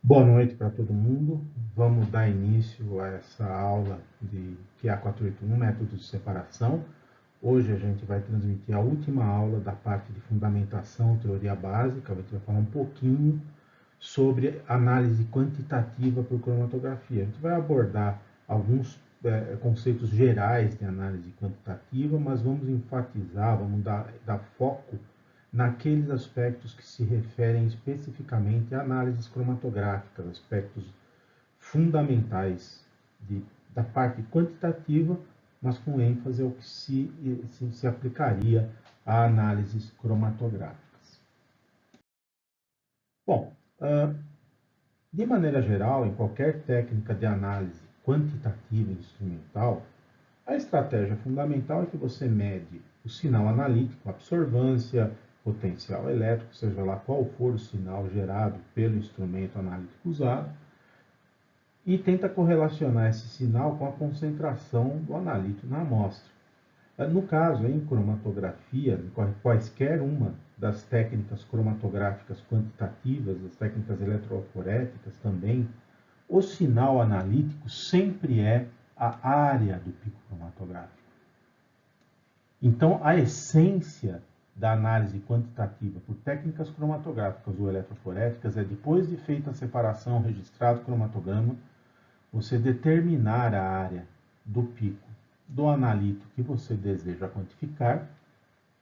Boa noite para todo mundo. Vamos dar início a essa aula de QA 481, métodos de separação. Hoje a gente vai transmitir a última aula da parte de fundamentação, teoria básica. A gente vai falar um pouquinho sobre análise quantitativa por cromatografia. A gente vai abordar alguns conceitos gerais de análise quantitativa, mas vamos enfatizar, vamos dar foco naqueles aspectos que se referem especificamente a análises cromatográficas, aspectos fundamentais da parte quantitativa, mas com ênfase ao que se aplicaria a análises cromatográficas. Bom, de maneira geral, em qualquer técnica de análise quantitativa e instrumental, a estratégia fundamental é que você mede o sinal analítico, absorvância, potencial elétrico, seja lá qual for o sinal gerado pelo instrumento analítico usado, e tenta correlacionar esse sinal com a concentração do analítico na amostra. No caso, em cromatografia, quaisquer uma das técnicas cromatográficas quantitativas, as técnicas eletroforéticas também, o sinal analítico sempre é a área do pico cromatográfico. Então, a essência da análise quantitativa por técnicas cromatográficas ou eletroforéticas é, depois de feita a separação, registrado o cromatograma, você determinar a área do pico do analito que você deseja quantificar,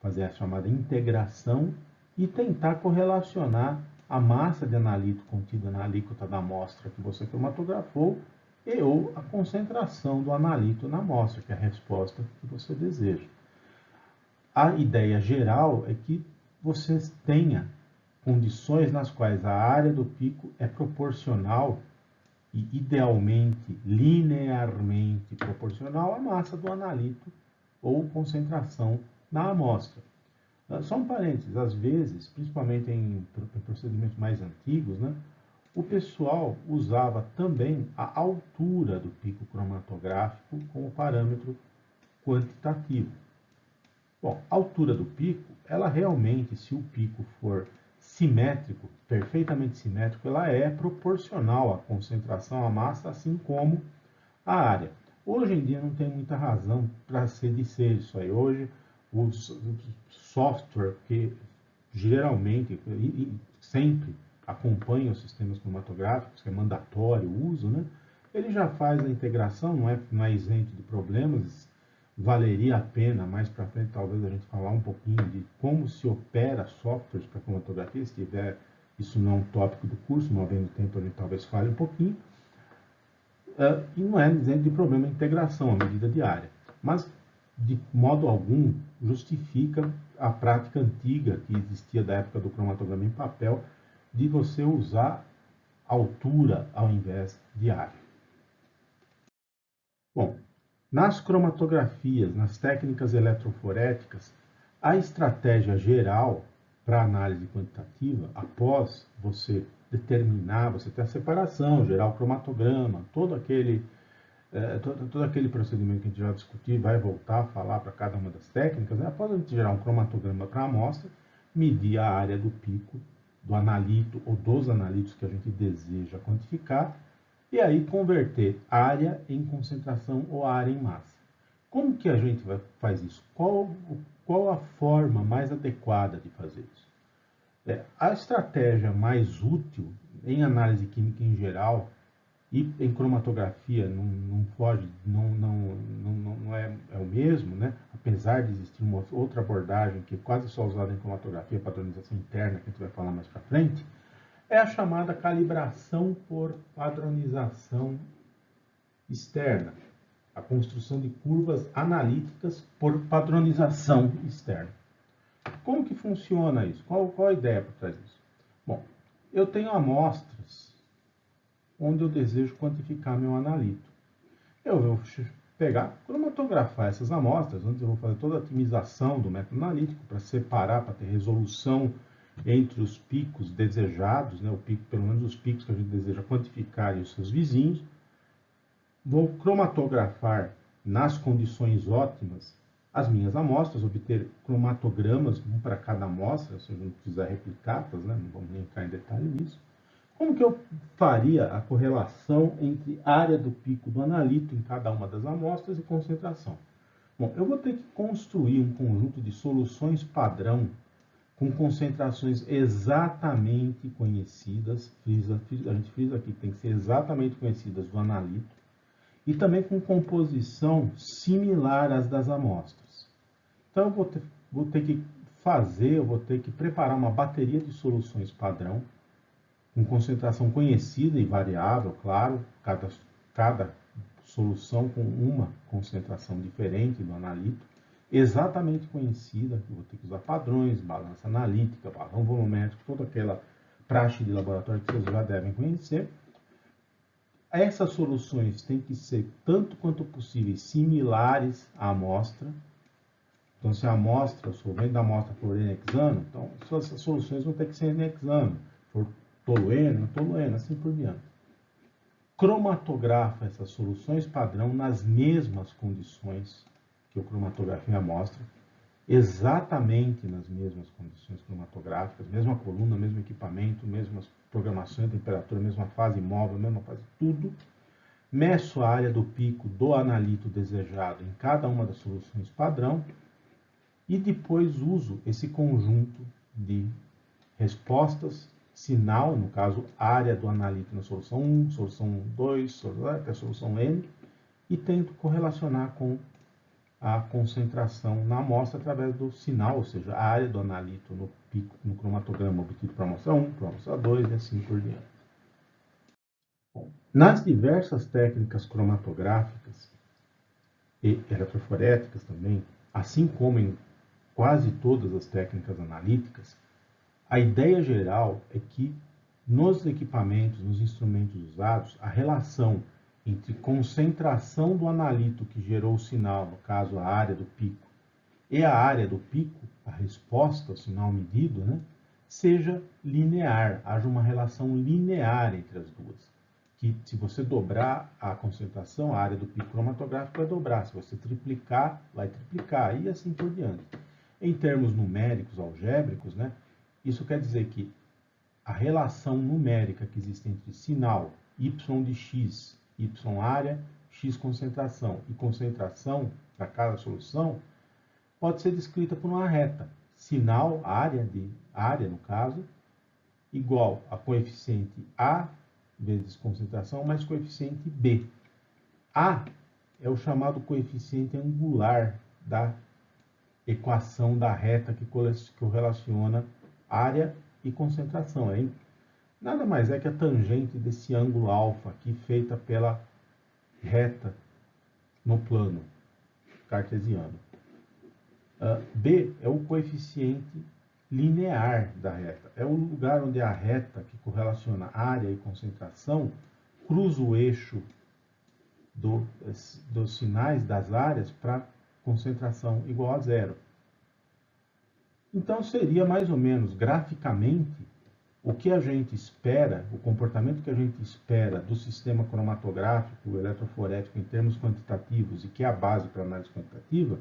fazer a chamada integração e tentar correlacionar a massa de analito contida na alíquota da amostra que você cromatografou e ou a concentração do analito na amostra, que é a resposta que você deseja. A ideia geral é que você tenha condições nas quais a área do pico é proporcional e, idealmente, linearmente proporcional à massa do analito ou concentração na amostra. Só um parênteses, às vezes, principalmente em procedimentos mais antigos, o pessoal usava também a altura do pico cromatográfico como parâmetro quantitativo. Bom, a altura do pico, ela realmente, se o pico for simétrico, perfeitamente simétrico, ela é proporcional à concentração, à massa, assim como a área. Hoje em dia não tem muita razão para ser isso aí. Hoje, o software que geralmente e sempre acompanha os sistemas cromatográficos, que é mandatório o uso, ele já faz a integração, não é isento de problemas. Valeria a pena, mais para frente, talvez a gente falar um pouquinho de como se opera softwares para cromatografia, se tiver, isso não é um tópico do curso, mas havendo tempo a gente talvez fale um pouquinho. E não é isento de problema a integração, a medida diária. Mas, de modo algum, justifica a prática antiga que existia da época do cromatograma em papel, de você usar altura ao invés de área. Bom, nas cromatografias, nas técnicas eletroforéticas, a estratégia geral para análise quantitativa, após você determinar, você ter a separação, gerar o cromatograma, todo aquele procedimento que a gente já discutiu, vai voltar a falar para cada uma das técnicas, após a gente gerar um cromatograma para a amostra, medir a área do pico do analito ou dos analitos que a gente deseja quantificar, e aí converter área em concentração ou área em massa. Como que a gente faz isso? Qual a forma mais adequada de fazer isso? A estratégia mais útil em análise química em geral e em cromatografia não foge, não é o mesmo, apesar de existir uma outra abordagem que é quase só usada em cromatografia, padronização interna, que a gente vai falar mais para frente, é a chamada calibração por padronização externa, a construção de curvas analíticas por padronização externa. Como que funciona isso? Qual a ideia por trás disso? Bom, eu tenho amostras onde eu desejo quantificar meu analito. Eu vou pegar, cromatografar essas amostras, onde eu vou fazer toda a otimização do método analítico para separar, para ter resolução entre os picos desejados, pelo menos os picos que a gente deseja quantificar e os seus vizinhos. Vou cromatografar nas condições ótimas as minhas amostras, obter cromatogramas, um para cada amostra, se eu não quiser replicá-las, não vamos nem entrar em detalhe nisso. Como que eu faria a correlação entre área do pico do analito em cada uma das amostras e concentração? Bom, eu vou ter que construir um conjunto de soluções padrão com concentrações exatamente conhecidas, a gente frisa aqui, tem que ser exatamente conhecidas do analito, e também com composição similar às das amostras. Então, eu vou ter que preparar uma bateria de soluções padrão, com concentração conhecida e variável, claro, cada solução com uma concentração diferente do analito, exatamente conhecida, eu vou ter que usar padrões, balança analítica, padrão volumétrico, toda aquela praxe de laboratório que vocês já devem conhecer. Essas soluções têm que ser, tanto quanto possível, similares à amostra. Então, se a amostra, o solvente da amostra for N-hexano, então essas soluções vão ter que ser N-hexano. Se for tolueno, assim por diante. Cromatografa essas soluções padrão nas mesmas condições que eu cromatografei a amostra, exatamente nas mesmas condições cromatográficas, mesma coluna, mesmo equipamento, mesmas programações, temperatura, mesma fase móvel, mesma fase, tudo. Meço a área do pico do analito desejado em cada uma das soluções padrão e depois uso esse conjunto de respostas, sinal, no caso, área do analito na solução 1, solução 2, até a solução N, e tento correlacionar com a concentração na amostra através do sinal, ou seja, a área do analito no pico, no cromatograma obtido para a amostra 1, para a amostra 2 e assim por diante. Bom, nas diversas técnicas cromatográficas e eletroforéticas também, assim como em quase todas as técnicas analíticas, a ideia geral é que nos equipamentos, nos instrumentos usados, a relação entre concentração do analito que gerou o sinal, no caso a área do pico, e a área do pico, a resposta ao sinal medido, né, seja linear, haja uma relação linear entre as duas. Que se você dobrar a concentração, a área do pico cromatográfico vai dobrar, se você triplicar, vai triplicar, e assim por diante. Em termos numéricos, algébricos, né, isso quer dizer que a relação numérica que existe entre sinal y de x, y área, x concentração e concentração para cada solução pode ser descrita por uma reta. Sinal, área no caso, igual a coeficiente A vezes concentração mais coeficiente B. A é o chamado coeficiente angular da equação da reta que correlaciona área e concentração. Nada mais é que a tangente desse ângulo alfa aqui feita pela reta no plano cartesiano. B é o coeficiente linear da reta. É o lugar onde a reta que correlaciona área e concentração cruza o eixo dos sinais das áreas para concentração igual a zero. Então, seria mais ou menos, graficamente, o que a gente espera, o comportamento que a gente espera do sistema cromatográfico, eletroforético em termos quantitativos e que é a base para a análise quantitativa,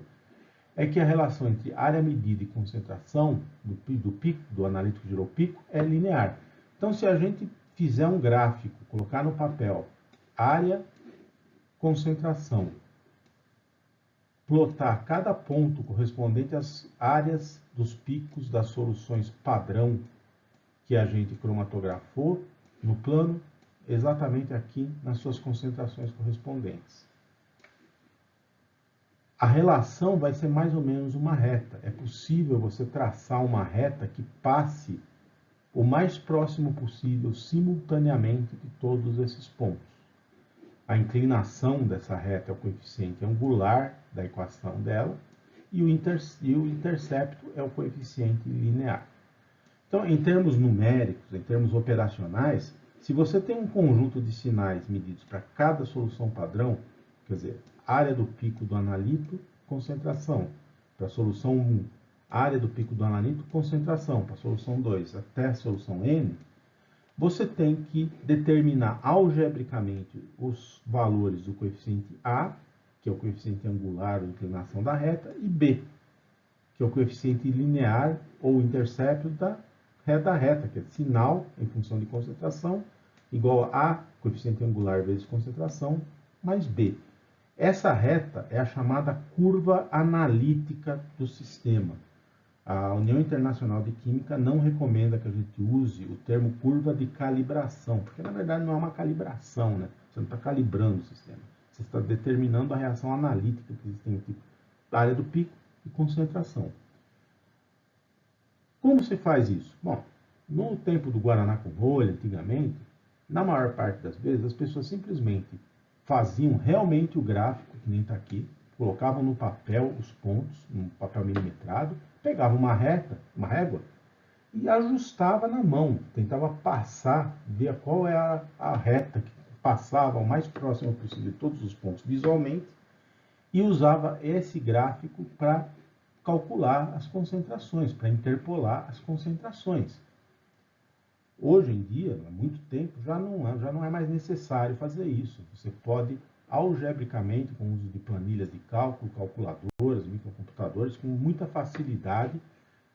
é que a relação entre área medida e concentração do pico, do analito que gerou o pico, é linear. Então, se a gente fizer um gráfico, colocar no papel área, concentração, plotar cada ponto correspondente às áreas dos picos das soluções padrão que a gente cromatografou no plano, exatamente aqui nas suas concentrações correspondentes. A relação vai ser mais ou menos uma reta. É possível você traçar uma reta que passe o mais próximo possível, simultaneamente, de todos esses pontos. A inclinação dessa reta é o coeficiente angular da equação dela, e o intercepto é o coeficiente linear. Então, em termos numéricos, em termos operacionais, se você tem um conjunto de sinais medidos para cada solução padrão, quer dizer, área do pico do analito, concentração. Para a solução 1, área do pico do analito, concentração. Para a solução 2, até a solução N, você tem que determinar algebricamente os valores do coeficiente A, que é o coeficiente angular ou inclinação da reta, e B, que é o coeficiente linear ou intercepto da da reta, que é sinal em função de concentração, igual a coeficiente angular vezes concentração, mais B. Essa reta é a chamada curva analítica do sistema. A União Internacional de Química não recomenda que a gente use o termo curva de calibração, porque na verdade não é uma calibração, né? Você não está calibrando o sistema. Você está determinando a reação analítica que existe entre a área do pico e concentração. Como se faz isso? Bom, no tempo do Guaraná com rolha, antigamente, na maior parte das vezes, as pessoas simplesmente faziam realmente o gráfico, que nem está aqui, colocavam no papel os pontos, num papel milimetrado, pegavam uma régua, e ajustava na mão, tentava passar, ver qual é a reta que passava o mais próximo possível de todos os pontos visualmente, e usava esse gráfico para calcular as concentrações, para interpolar as concentrações. Hoje em dia, há muito tempo, já não é mais necessário fazer isso. Você pode, algebricamente, com o uso de planilhas de cálculo, calculadoras, microcomputadores, com muita facilidade,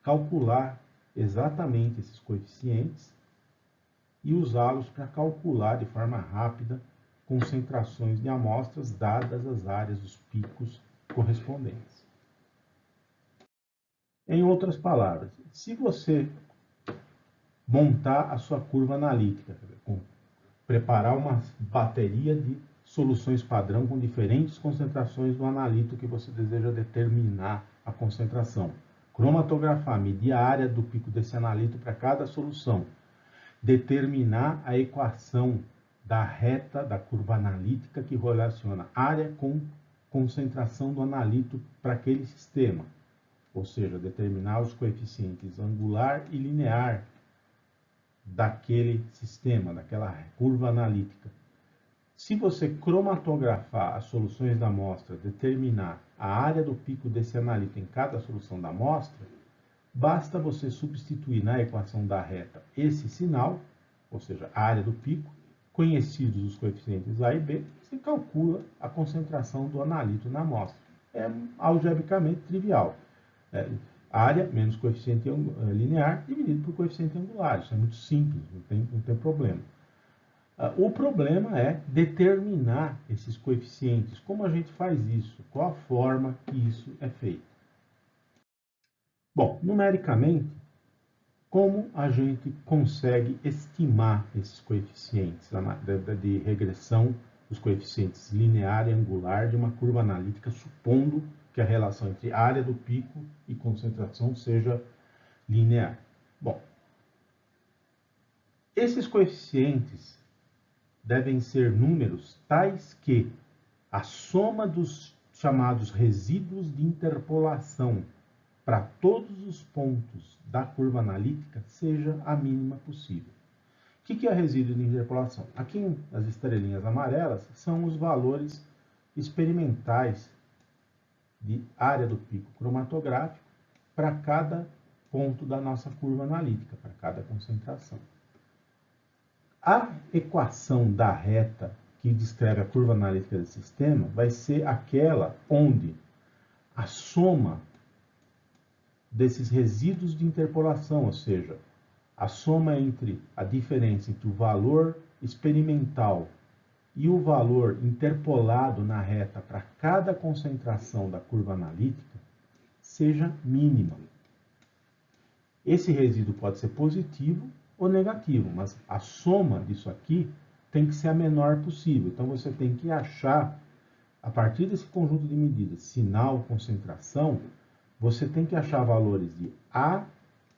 calcular exatamente esses coeficientes e usá-los para calcular de forma rápida concentrações de amostras dadas as áreas dos picos correspondentes. Em outras palavras, se você montar a sua curva analítica, preparar uma bateria de soluções padrão com diferentes concentrações do analito que você deseja determinar a concentração, cromatografar, medir a área do pico desse analito para cada solução, determinar a equação da reta da curva analítica que relaciona área com concentração do analito para aquele sistema, ou seja, determinar os coeficientes angular e linear daquele sistema, daquela curva analítica. Se você cromatografar as soluções da amostra, determinar a área do pico desse analito em cada solução da amostra, basta você substituir na equação da reta esse sinal, ou seja, a área do pico, conhecidos os coeficientes A e B, você calcula a concentração do analito na amostra. É algebricamente trivial. Área menos coeficiente linear dividido por coeficiente angular. Isso é muito simples, não tem problema. O problema é determinar esses coeficientes. Como a gente faz isso? Qual a forma que isso é feito? Bom, numericamente, como a gente consegue estimar esses coeficientes de regressão, os coeficientes linear e angular de uma curva analítica, supondo que a relação entre área do pico e concentração seja linear? Bom, esses coeficientes devem ser números tais que a soma dos chamados resíduos de interpolação para todos os pontos da curva analítica seja a mínima possível. O que é resíduo de interpolação? Aqui as estrelinhas amarelas são os valores experimentais de área do pico cromatográfico para cada ponto da nossa curva analítica, para cada concentração. A equação da reta que descreve a curva analítica do sistema vai ser aquela onde a soma desses resíduos de interpolação, ou seja, a soma entre a diferença entre o valor experimental e o valor interpolado na reta para cada concentração da curva analítica, seja mínima. Esse resíduo pode ser positivo ou negativo, mas a soma disso aqui tem que ser a menor possível. Então você tem que achar, a partir desse conjunto de medidas, sinal, concentração, você tem que achar valores de A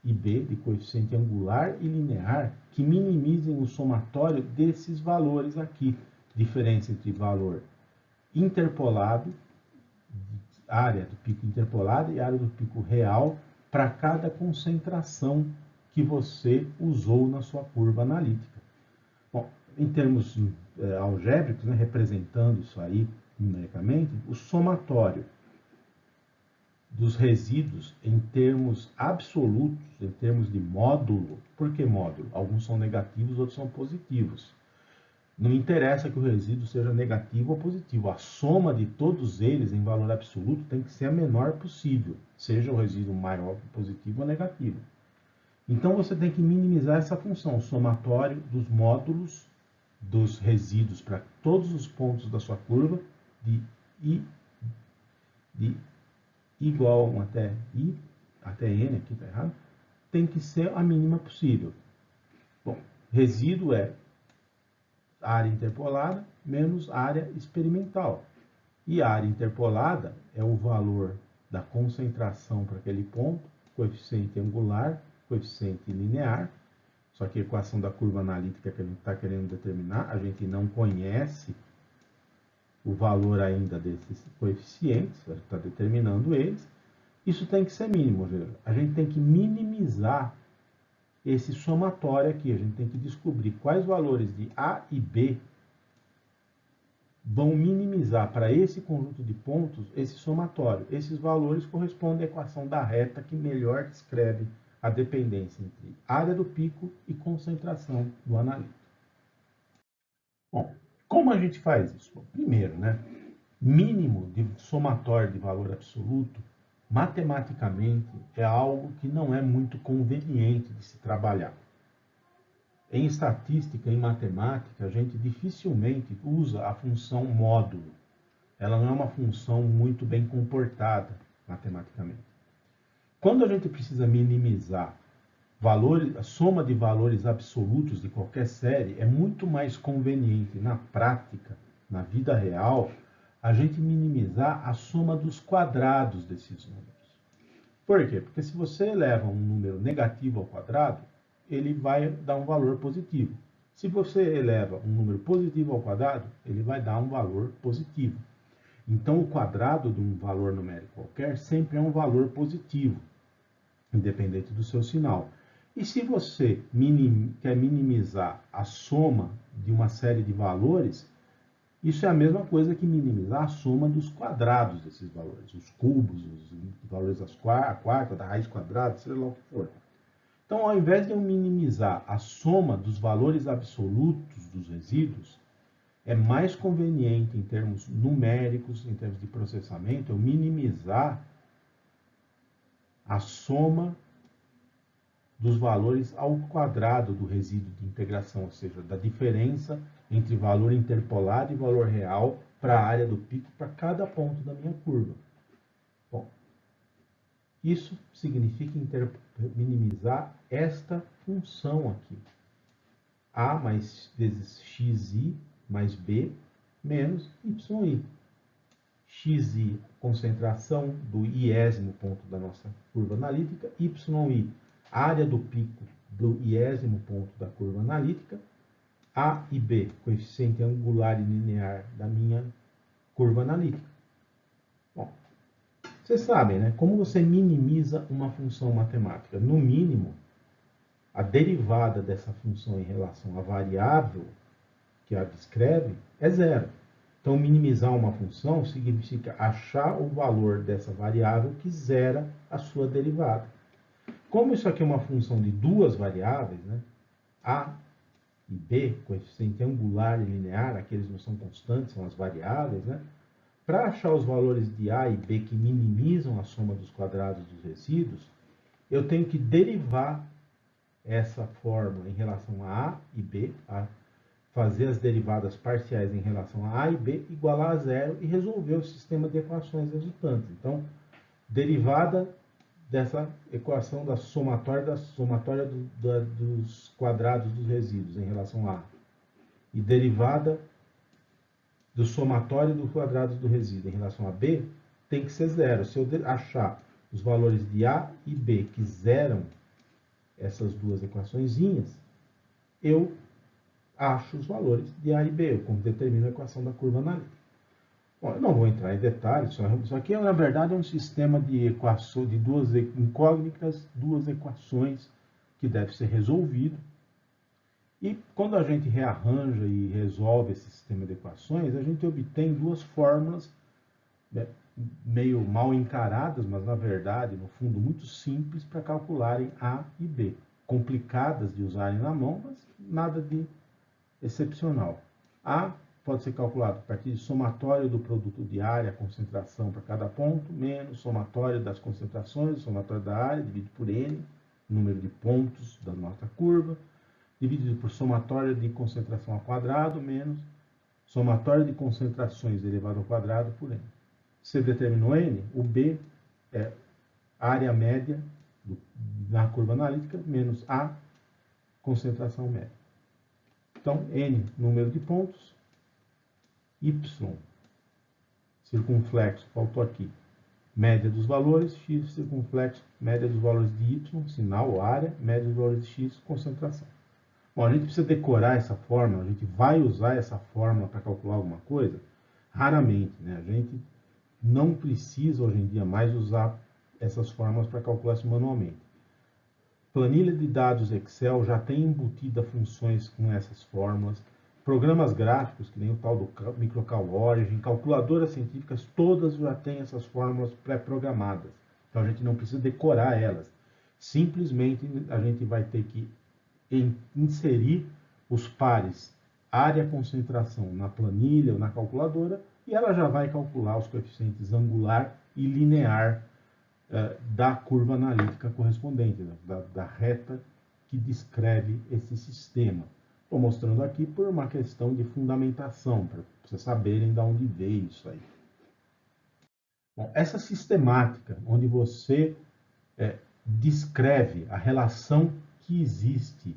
e B, de coeficiente angular e linear, que minimizem o somatório desses valores aqui. Diferença entre valor interpolado, área do pico interpolado e área do pico real, para cada concentração que você usou na sua curva analítica. Bom, em termos algébricos, né, representando isso aí numericamente, o somatório dos resíduos em termos absolutos, em termos de módulo. Por que módulo? Alguns são negativos, outros são positivos. Não interessa que o resíduo seja negativo ou positivo. A soma de todos eles em valor absoluto tem que ser a menor possível, seja o resíduo maior, positivo ou negativo. Então você tem que minimizar essa função, somatório dos módulos dos resíduos para todos os pontos da sua curva de I de igual a 1 até I, até N, aqui está errado, tem que ser a mínima possível. Bom, resíduo é área interpolada menos área experimental. E a área interpolada é o valor da concentração para aquele ponto, coeficiente angular, coeficiente linear. Só que a equação da curva analítica que a gente está querendo determinar, a gente não conhece o valor ainda desses coeficientes, a gente está determinando eles. Isso tem que ser mínimo, a gente tem que minimizar esse somatório aqui, a gente tem que descobrir quais valores de A e B vão minimizar para esse conjunto de pontos esse somatório. Esses valores correspondem à equação da reta que melhor descreve a dependência entre área do pico e concentração do analítico. Bom, como a gente faz isso? Bom, primeiro, mínimo de somatório de valor absoluto, matematicamente, é algo que não é muito conveniente de se trabalhar. Em estatística, em matemática, a gente dificilmente usa a função módulo. Ela não é uma função muito bem comportada matematicamente. Quando a gente precisa minimizar a soma de valores absolutos de qualquer série, é muito mais conveniente na prática, na vida real, a gente minimizar a soma dos quadrados desses números. Por quê? Porque se você eleva um número negativo ao quadrado, ele vai dar um valor positivo. Se você eleva um número positivo ao quadrado, ele vai dar um valor positivo. Então, o quadrado de um valor numérico qualquer sempre é um valor positivo, independente do seu sinal. E se você quer minimizar a soma de uma série de valores, isso é a mesma coisa que minimizar a soma dos quadrados desses valores, os cubos, os valores a quarta, da raiz quadrada, seja lá o que for. Então, ao invés de eu minimizar a soma dos valores absolutos dos resíduos, é mais conveniente em termos numéricos, em termos de processamento, eu minimizar a soma dos valores ao quadrado do resíduo de integração, ou seja, da diferença entre valor interpolado e valor real para a área do pico para cada ponto da minha curva. Bom, isso significa minimizar esta função aqui. A mais vezes xi mais b menos yi. Xi, concentração do iésimo ponto da nossa curva analítica, yi, área do pico do iésimo ponto da curva analítica, A e B, coeficiente angular e linear da minha curva analítica. Bom, vocês sabem, como você minimiza uma função matemática? No mínimo, a derivada dessa função em relação à variável que a descreve é zero. Então, minimizar uma função significa achar o valor dessa variável que zera a sua derivada. Como isso aqui é uma função de duas variáveis, A e B, coeficiente angular e linear, aqueles não são constantes, são as variáveis, para achar os valores de A e B que minimizam a soma dos quadrados dos resíduos, eu tenho que derivar essa fórmula em relação a e B, fazer as derivadas parciais em relação a A e B, igualar a zero e resolver o sistema de equações resultantes. Então, derivada dessa equação da somatória dos quadrados dos resíduos em relação a A e derivada do somatório dos quadrados do resíduo em relação a B tem que ser zero. Se eu achar os valores de A e B que zeram essas duas equaçõezinhas, eu acho os valores de A e B, eu determino a equação da curva analítica. Bom, eu não vou entrar em detalhes, isso aqui na verdade é um sistema de equações, de duas incógnitas, duas equações que deve ser resolvido. E quando a gente rearranja e resolve esse sistema de equações, a gente obtém duas fórmulas meio mal encaradas, mas na verdade, no fundo, muito simples para calcularem A e B. Complicadas de usarem na mão, mas nada de excepcional. A pode ser calculado a partir de somatório do produto de área, concentração para cada ponto, menos somatório das concentrações, somatório da área, dividido por N, número de pontos da nossa curva, dividido por somatória de concentração ao quadrado, menos somatória de concentrações elevado ao quadrado por n. Você determinou n, o B é a área média na curva analítica, menos a concentração média. Então, n, número de pontos, y, circunflexo, faltou aqui, média dos valores, x, circunflexo, média dos valores de y, sinal ou área, média dos valores de x, concentração. Bom, a gente precisa decorar essa fórmula, a gente vai usar essa fórmula para calcular alguma coisa? Raramente, né? A gente não precisa hoje em dia mais usar essas fórmulas para calcular isso manualmente. Planilha de dados Excel já tem embutida funções com essas fórmulas. Programas gráficos, que nem o tal do Microcal Origin, calculadoras científicas, todas já têm essas fórmulas pré-programadas. Então a gente não precisa decorar elas. Simplesmente a gente vai ter que inserir os pares área-concentração na planilha ou na calculadora e ela já vai calcular os coeficientes angular e linear da curva analítica correspondente, da reta que descreve esse sistema. Estou mostrando aqui por uma questão de fundamentação, para vocês saberem de onde veio isso aí. Bom, essa sistemática, onde você descreve a relação que existe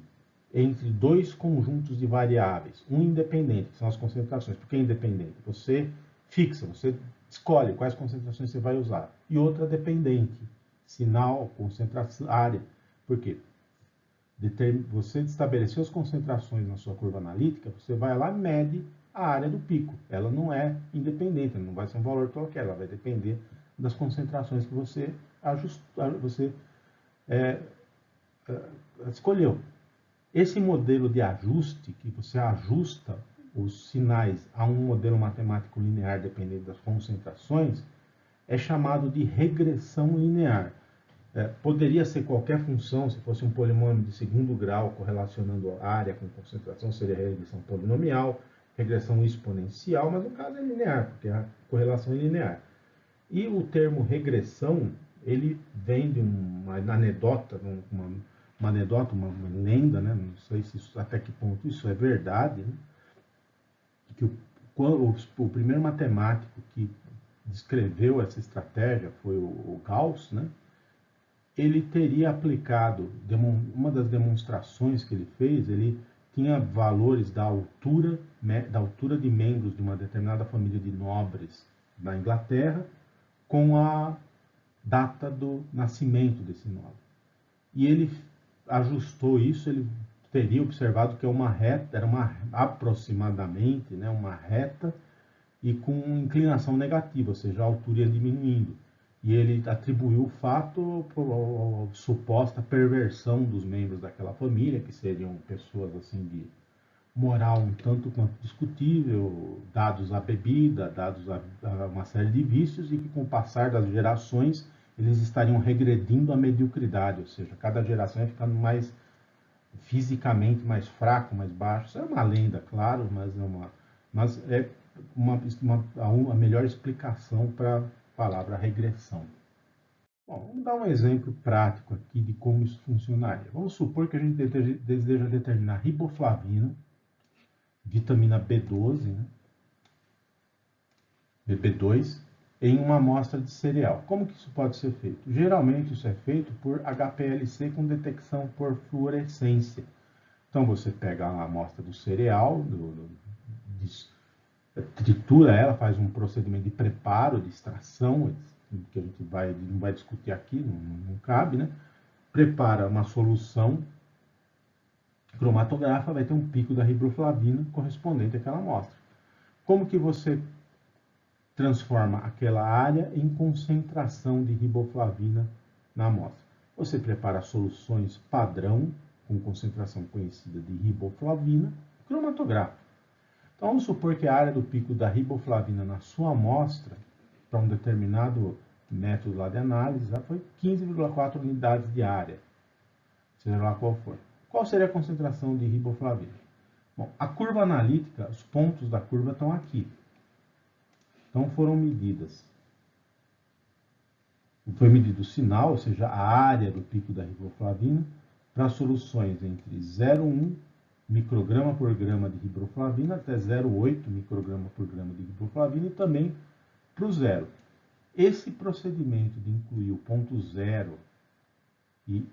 entre dois conjuntos de variáveis, um independente, que são as concentrações. Por que independente? Você fixa, você escolhe quais concentrações você vai usar. E outra dependente, sinal, concentração, área. Por quê? Você estabeleceu as concentrações na sua curva analítica, você vai lá e mede a área do pico. Ela não é independente, não vai ser um valor qualquer, ela vai depender das concentrações que você escolheu. Esse modelo de ajuste, que você ajusta os sinais a um modelo matemático linear dependente das concentrações, é chamado de regressão linear. Poderia ser qualquer função, se fosse um polinômio de segundo grau correlacionando a área com concentração, seria regressão polinomial, regressão exponencial, mas no caso é linear, porque a correlação é linear. E o termo regressão, ele vem de uma anedota, uma lenda, né? Não sei até que ponto isso é verdade, né? Que o primeiro matemático que descreveu essa estratégia foi o Gauss, né? Ele teria aplicado, uma das demonstrações que ele fez, ele tinha valores da altura de membros de uma determinada família de nobres na Inglaterra com a data do nascimento desse nobre. E ele ajustou isso, ele teria observado que uma reta, era aproximadamente, né, uma reta e com inclinação negativa, ou seja, a altura ia diminuindo. E ele atribuiu o fato à suposta perversão dos membros daquela família, que seriam pessoas assim de moral um tanto quanto discutível, dados à bebida, dados a uma série de vícios, e que com o passar das gerações eles estariam regredindo à mediocridade, ou seja, cada geração ia ficando mais fisicamente mais fraco, mais baixo. Isso é uma lenda, claro, mas é a melhor explicação para a palavra regressão. Bom, vamos dar um exemplo prático aqui de como isso funcionaria. Vamos supor que a gente deseja determinar riboflavina, vitamina B12, né? B2, em uma amostra de cereal. Como que isso pode ser feito? Geralmente isso é feito por HPLC com detecção por fluorescência. Então você pega a amostra do cereal, tritura ela, faz um procedimento de preparo, de extração, que a gente não vai discutir aqui, não cabe, né? Prepara uma solução, cromatografa, vai ter um pico da riboflavina correspondente àquela amostra. Como que você transforma aquela área em concentração de riboflavina na amostra? Você prepara soluções padrão, com concentração conhecida de riboflavina, cromatografa. Então, vamos supor que a área do pico da riboflavina na sua amostra, para um determinado método lá de análise, foi 15,4 unidades de área, seja lá qual for. Qual seria a concentração de riboflavina? Bom, a curva analítica, os pontos da curva estão aqui. Então foram medidas foi medido o sinal, ou seja, a área do pico da riboflavina, para soluções entre 0,1 micrograma por grama de riboflavina até 0,8 micrograma por grama de riboflavina e também para o zero. Esse procedimento de incluir o ponto zero e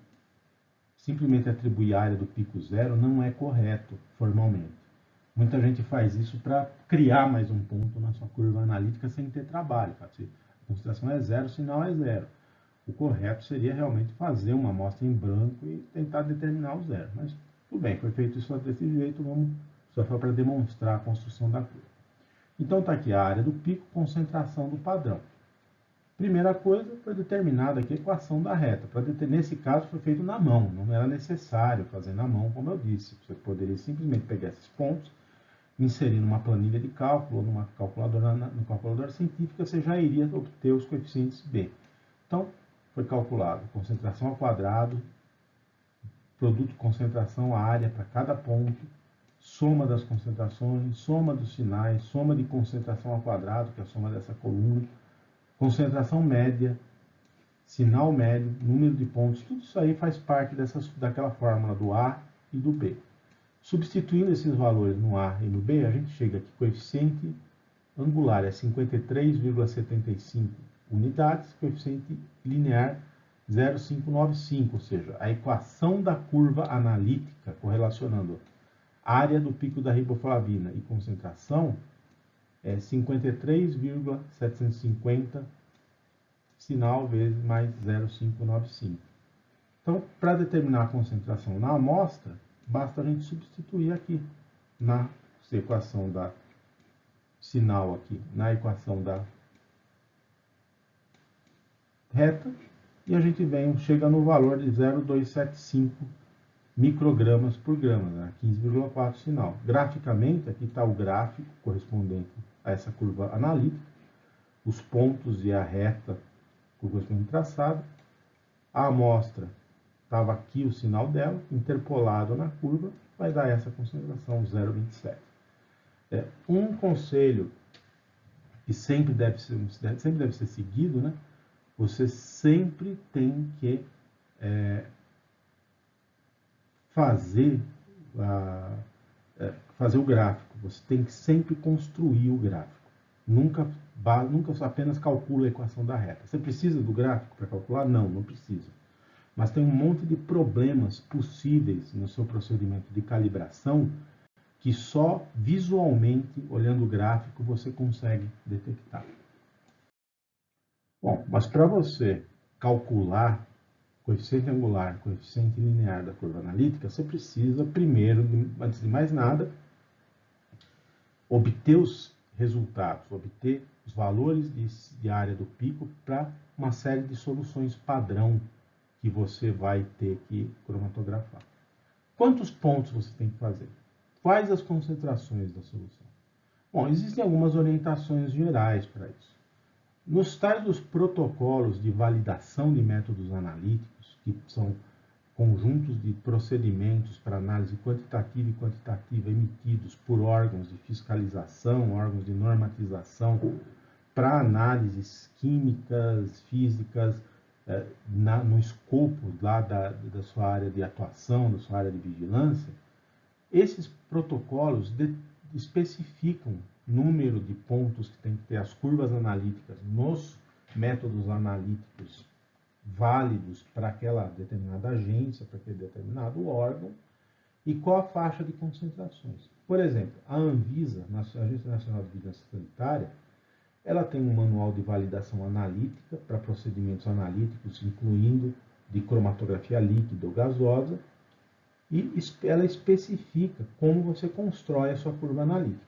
simplesmente atribuir a área do pico zero não é correto formalmente. Muita gente faz isso para criar mais um ponto na sua curva analítica sem ter trabalho. A concentração é zero, o sinal é zero. O correto seria realmente fazer uma amostra em branco e tentar determinar o zero. Mas tudo bem, foi feito isso desse jeito, só foi para demonstrar a construção da curva. Então está aqui a área do pico, concentração do padrão. Primeira coisa, foi determinada aqui a equação da reta. Nesse caso, foi feito na mão, não era necessário fazer na mão, como eu disse. Você poderia simplesmente pegar esses pontos, inserir numa planilha de cálculo, ou numa calculadora, no calculador científica, você já iria obter os coeficientes B. Então, foi calculado concentração ao quadrado, produto concentração à área para cada ponto, soma das concentrações, soma dos sinais, soma de concentração ao quadrado, que é a soma dessa coluna, concentração média, sinal médio, número de pontos, tudo isso aí faz parte daquela fórmula do A e do B. Substituindo esses valores no A e no B, a gente chega aqui, coeficiente angular é 53,75 unidades, coeficiente linear 0,595, ou seja, a equação da curva analítica correlacionando área do pico da riboflavina e concentração é 53,750 sinal vezes mais 0,595. Então, para determinar a concentração na amostra, basta a gente substituir aqui na equação da sinal aqui, na equação da reta, e a gente chega no valor de 0,275 microgramas por grama, né? 15,4 sinal. Graficamente, aqui está o gráfico correspondente a essa curva analítica, os pontos e a reta correspondente traçado. A amostra estava aqui o sinal dela, interpolado na curva, vai dar essa concentração 0,27. Um conselho que sempre deve ser seguido, né? Você sempre tem que fazer o gráfico. Você tem que sempre construir o gráfico. Nunca apenas calcula a equação da reta. Você precisa do gráfico para calcular? Não precisa. Mas tem um monte de problemas possíveis no seu procedimento de calibração que só visualmente, olhando o gráfico, você consegue detectar. Bom, mas para você calcular coeficiente angular, coeficiente linear da curva analítica, você precisa primeiro, antes de mais nada, obter os resultados, obter os valores de área do pico para uma série de soluções padrão que você vai ter que cromatografar. Quantos pontos você tem que fazer? Quais as concentrações da solução? Bom, existem algumas orientações gerais para isso. Nos tais dos protocolos de validação de métodos analíticos, que são conjuntos de procedimentos para análise quantitativa e quantitativa emitidos por órgãos de fiscalização, órgãos de normatização, para análises químicas, físicas, no escopo lá da sua área de atuação, da sua área de vigilância, esses protocolos especificam número de pontos que tem que ter as curvas analíticas nos métodos analíticos válidos para aquela determinada agência, para aquele determinado órgão, e qual a faixa de concentrações. Por exemplo, a Anvisa, a Agência Nacional de Vigilância Sanitária, ela tem um manual de validação analítica para procedimentos analíticos, incluindo de cromatografia líquida ou gasosa, e ela especifica como você constrói a sua curva analítica.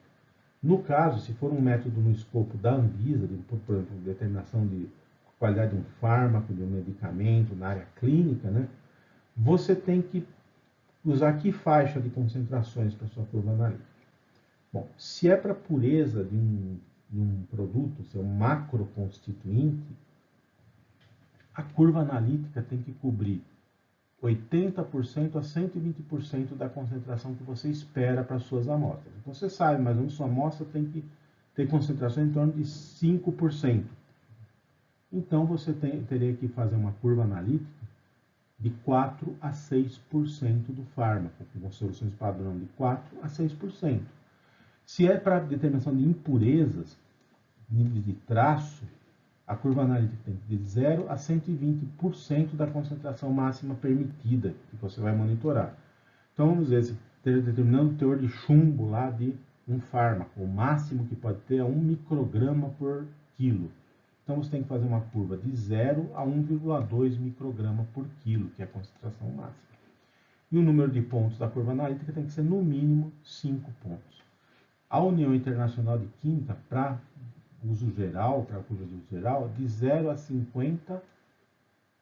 No caso, se for um método no escopo da Anvisa, por exemplo, determinação de qualidade de um fármaco, de um medicamento na área clínica, né, você tem que usar que faixa de concentrações para a sua curva analítica. Bom, se é para pureza de um produto, se é um macroconstituinte, a curva analítica tem que cobrir 80% a 120% da concentração que você espera para as suas amostras. Então, você sabe, mas a sua amostra tem que ter concentração em torno de 5%. então você teria que fazer uma curva analítica de 4 a 6% do fármaco, com soluções padrão de 4 a 6%. Se é para determinação de impurezas, níveis de traço, a curva analítica tem de 0 a 120% da concentração máxima permitida que você vai monitorar. Então, vamos dizer, se determinando o teor de chumbo lá de um fármaco, o máximo que pode ter é 1 micrograma por quilo. Então, você tem que fazer uma curva de 0 a 1,2 micrograma por quilo, que é a concentração máxima. E o número de pontos da curva analítica tem que ser, no mínimo, 5 pontos. A União Internacional de Química, para uso geral, para a curva de uso geral, de 0 a 50%,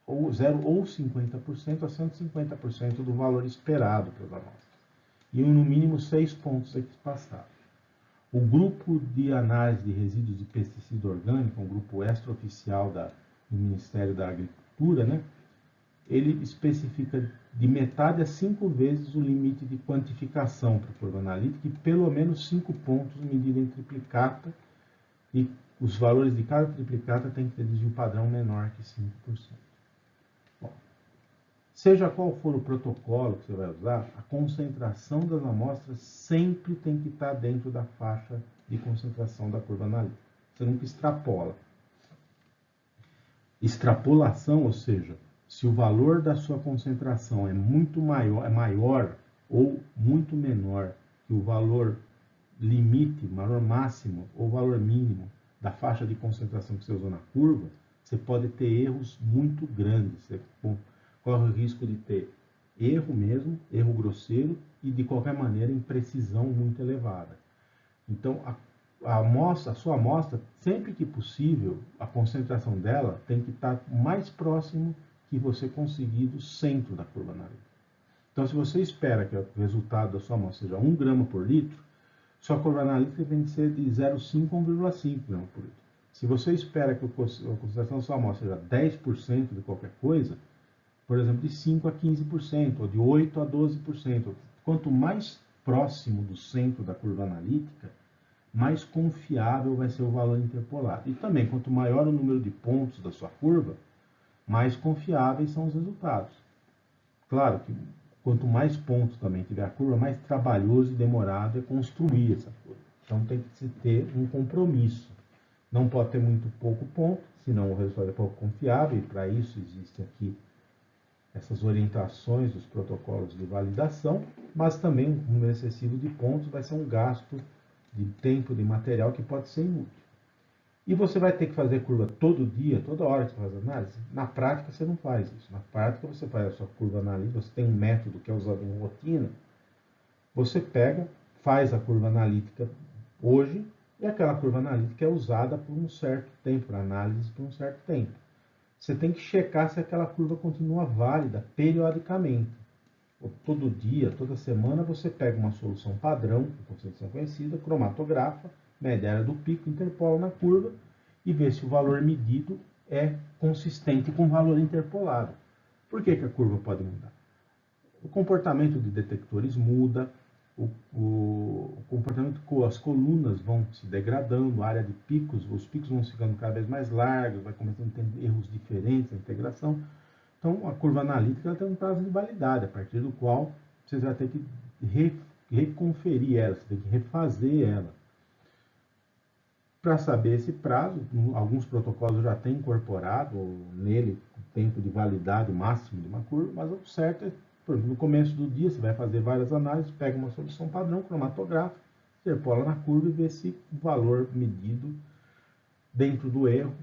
ou 0 ou 50% a 150% do valor esperado pelas amostras. E no mínimo 6 pontos espaçados. O grupo de análise de resíduos de pesticida orgânico, um grupo extraoficial do Ministério da Agricultura, né, ele especifica de metade a 5 vezes o limite de quantificação para a curva analítica e pelo menos 5 pontos medida em triplicata, e os valores de cada triplicata têm que ter desvio padrão menor que 5%. Bom, seja qual for o protocolo que você vai usar, a concentração das amostras sempre tem que estar dentro da faixa de concentração da curva analítica. Você nunca extrapola. Extrapolação, ou seja, se o valor da sua concentração é maior ou muito menor que o valor limite, valor máximo ou valor mínimo da faixa de concentração que você usou na curva, você pode ter erros muito grandes. Você corre o risco de ter erro mesmo, erro grosseiro e, de qualquer maneira, imprecisão muito elevada. Então, a sua amostra, sempre que possível, a concentração dela tem que estar mais próximo que você conseguir do centro da curva analítica. Então, se você espera que o resultado da sua amostra seja 1 grama por litro, sua curva analítica tem que ser de 0,5 a 1,5 grama por litro. Se você espera que a concentração da sua amostra seja 10% de qualquer coisa, por exemplo, de 5 a 15%, ou de 8 a 12%. Quanto mais próximo do centro da curva analítica, mais confiável vai ser o valor interpolado. E também, quanto maior o número de pontos da sua curva, mais confiáveis são os resultados. Claro que quanto mais pontos também tiver a curva, mais trabalhoso e demorado é construir essa curva. Então tem que se ter um compromisso. Não pode ter muito pouco ponto, senão o resultado é pouco confiável, e para isso existe aqui essas orientações dos protocolos de validação, mas também um número excessivo de pontos vai ser um gasto de tempo, de material que pode ser inútil. E você vai ter que fazer curva todo dia, toda hora que você faz análise? Na prática você não faz isso. Na prática você faz a sua curva analítica, você tem um método que é usado em rotina, você pega, faz a curva analítica hoje, e aquela curva analítica é usada por um certo tempo, para análise por um certo tempo. Você tem que checar se aquela curva continua válida periodicamente. Todo dia, toda semana, você pega uma solução padrão, com concentração conhecida, cromatografa, mede a área do pico, interpola na curva e vê se o valor medido é consistente com o valor interpolado. Por que a curva pode mudar? O comportamento de detectores muda, o comportamento com as colunas vão se degradando, a área de picos, os picos vão ficando cada vez mais largos, vai começando a ter erros diferentes na integração. Então, a curva analítica ela tem um prazo de validade, a partir do qual você vai ter que reconferir ela, você tem que refazer ela. Para saber esse prazo, alguns protocolos já têm incorporado nele o tempo de validade máximo de uma curva, mas o certo é, por exemplo, no começo do dia você vai fazer várias análises, pega uma solução padrão, cromatografa, interpola na curva e vê se o valor medido dentro do erro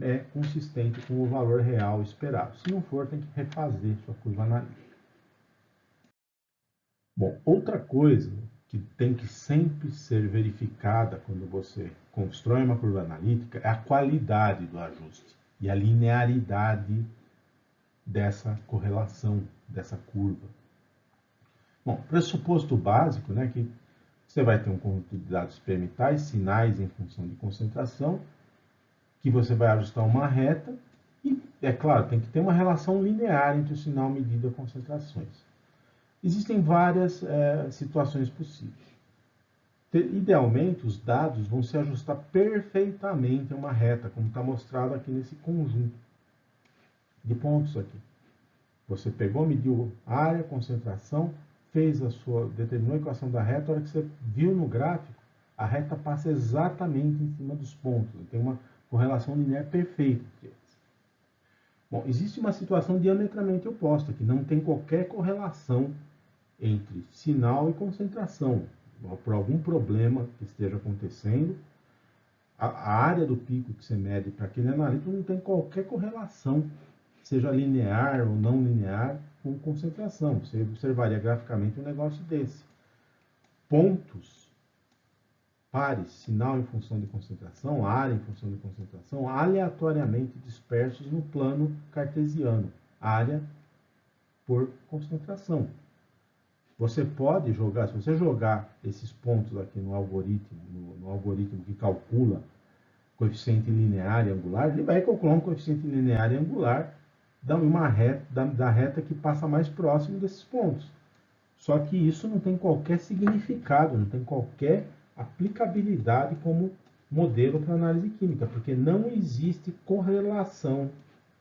é consistente com o valor real esperado. Se não for, tem que refazer sua curva analítica. Bom, outra coisa que tem que sempre ser verificada quando você constrói uma curva analítica é a qualidade do ajuste e a linearidade dessa correlação, dessa curva. Bom, pressuposto básico, né, que você vai ter um conjunto de dados experimentais, sinais em função de concentração, que você vai ajustar uma reta e, é claro, tem que ter uma relação linear entre o sinal medido e as concentrações. Existem várias situações possíveis. Idealmente, os dados vão se ajustar perfeitamente a uma reta, como está mostrado aqui nesse conjunto de pontos aqui. Você pegou, mediu área, concentração, determinou a equação da reta, a hora que você viu no gráfico, a reta passa exatamente em cima dos pontos. Tem uma correlação linear perfeita entre eles. Bom, existe uma situação diametralmente oposta, que não tem qualquer correlação entre sinal e concentração. Por algum problema que esteja acontecendo, a área do pico que você mede para aquele analítico não tem qualquer correlação, seja linear ou não linear, com concentração. Você observaria graficamente um negócio desse. Pontos pares, sinal em função de concentração, área em função de concentração, aleatoriamente dispersos no plano cartesiano. Área por concentração. Você pode jogar, se você jogar esses pontos aqui no algoritmo que calcula coeficiente linear e angular, ele vai calcular um coeficiente linear e angular da reta que passa mais próximo desses pontos. Só que isso não tem qualquer significado, não tem qualquer aplicabilidade como modelo para análise química, porque não existe correlação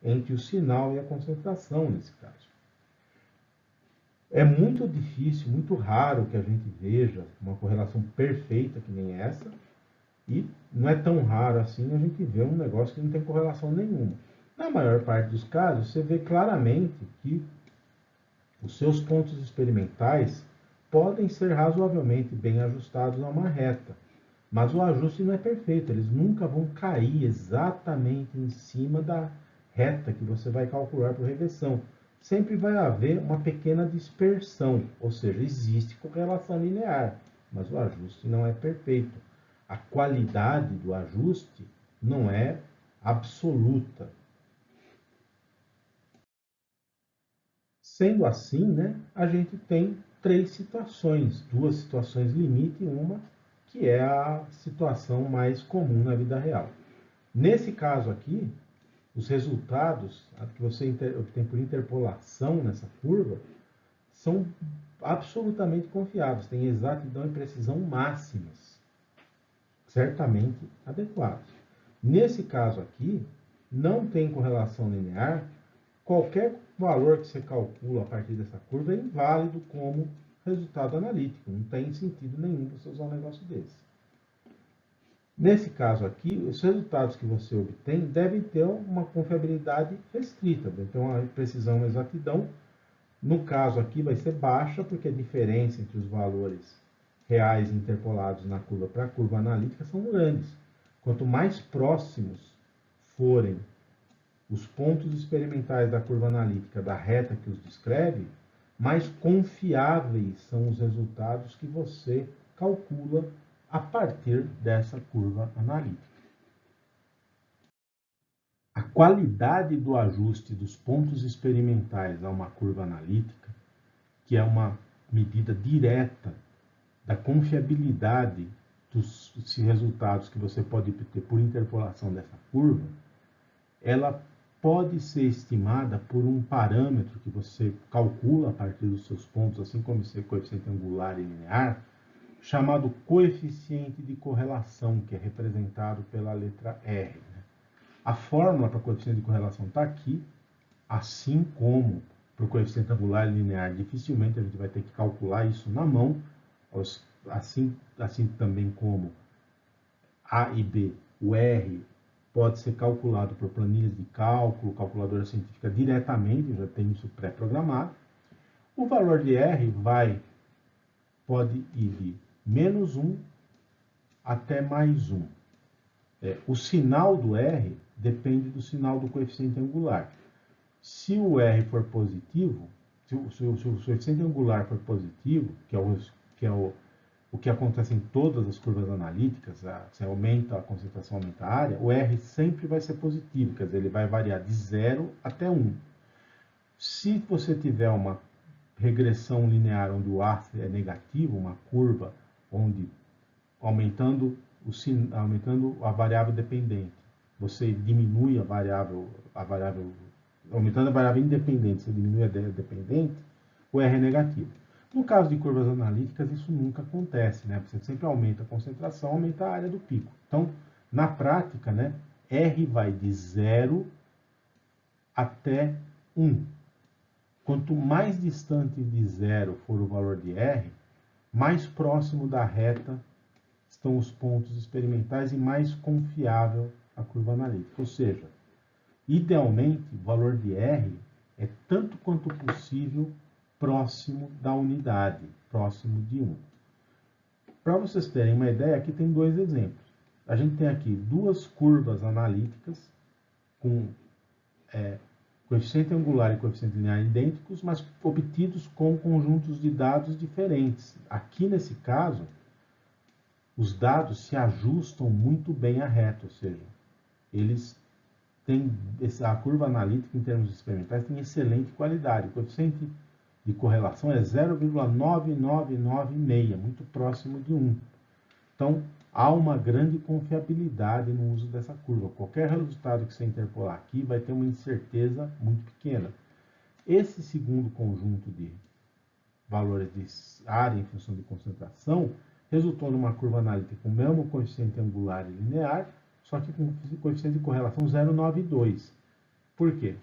entre o sinal e a concentração nesse caso. É muito difícil, muito raro que a gente veja uma correlação perfeita que nem essa, e não é tão raro assim a gente ver um negócio que não tem correlação nenhuma. Na maior parte dos casos, você vê claramente que os seus pontos experimentais podem ser razoavelmente bem ajustados a uma reta, mas o ajuste não é perfeito, eles nunca vão cair exatamente em cima da reta que você vai calcular por regressão. Sempre vai haver uma pequena dispersão, ou seja, existe correlação linear, mas o ajuste não é perfeito. A qualidade do ajuste não é absoluta. Sendo assim, né, a gente tem três situações, duas situações limite e uma que é a situação mais comum na vida real. Nesse caso aqui, os resultados que você obtém por interpolação nessa curva são absolutamente confiáveis, têm exatidão e precisão máximas, certamente adequados. Nesse caso aqui, não tem correlação linear, qualquer valor que você calcula a partir dessa curva é inválido como resultado analítico, não tem sentido nenhum você usar um negócio desse. Nesse caso aqui, os resultados que você obtém devem ter uma confiabilidade restrita, deve ter uma precisão, uma exatidão. No caso aqui vai ser baixa, porque a diferença entre os valores reais interpolados na curva para a curva analítica são grandes. Quanto mais próximos forem os pontos experimentais da curva analítica da reta que os descreve, mais confiáveis são os resultados que você calcula a partir dessa curva analítica. A qualidade do ajuste dos pontos experimentais a uma curva analítica, que é uma medida direta da confiabilidade dos resultados que você pode obter por interpolação dessa curva, ela pode ser estimada por um parâmetro que você calcula a partir dos seus pontos, assim como esse coeficiente angular e linear, chamado coeficiente de correlação, que é representado pela letra R. A fórmula para o coeficiente de correlação está aqui, assim como para o coeficiente angular e linear, dificilmente a gente vai ter que calcular isso na mão, assim também como A e B, o R pode ser calculado por planilhas de cálculo, calculadora científica diretamente, já tem isso pré-programado. O valor de R pode ir de menos 1 até mais 1. O sinal do R depende do sinal do coeficiente angular. Se o R for positivo, se o coeficiente angular for positivo, que é o que acontece em todas as curvas analíticas, se aumenta a concentração, aumenta a área, o R sempre vai ser positivo, quer dizer, ele vai variar de 0 até 1. Se você tiver uma regressão linear onde o A é negativo, uma curva onde aumentando a variável dependente, você diminui a variável, aumentando a variável independente, você diminui a dependente, o R é negativo. No caso de curvas analíticas, isso nunca acontece, né? Você sempre aumenta a concentração, aumenta a área do pico. Então, na prática, né, R vai de 0 até 1. Quanto mais distante de 0 for o valor de R, mais próximo da reta estão os pontos experimentais e mais confiável a curva analítica. Ou seja, idealmente, o valor de R é tanto quanto possível próximo da unidade, próximo de 1. Para vocês terem uma ideia, aqui tem dois exemplos. A gente tem aqui duas curvas analíticas com coeficiente angular e coeficiente linear idênticos, mas obtidos com conjuntos de dados diferentes. Aqui, nesse caso, os dados se ajustam muito bem à reta, ou seja, eles têm, a curva analítica em termos experimentais tem excelente qualidade. O coeficiente de correlação é 0,9996, muito próximo de 1. Então, há uma grande confiabilidade no uso dessa curva. Qualquer resultado que você interpolar aqui vai ter uma incerteza muito pequena. Esse segundo conjunto de valores de área em função de concentração resultou numa curva analítica com o mesmo coeficiente angular e linear, só que com coeficiente de correlação 0,92. Por quê?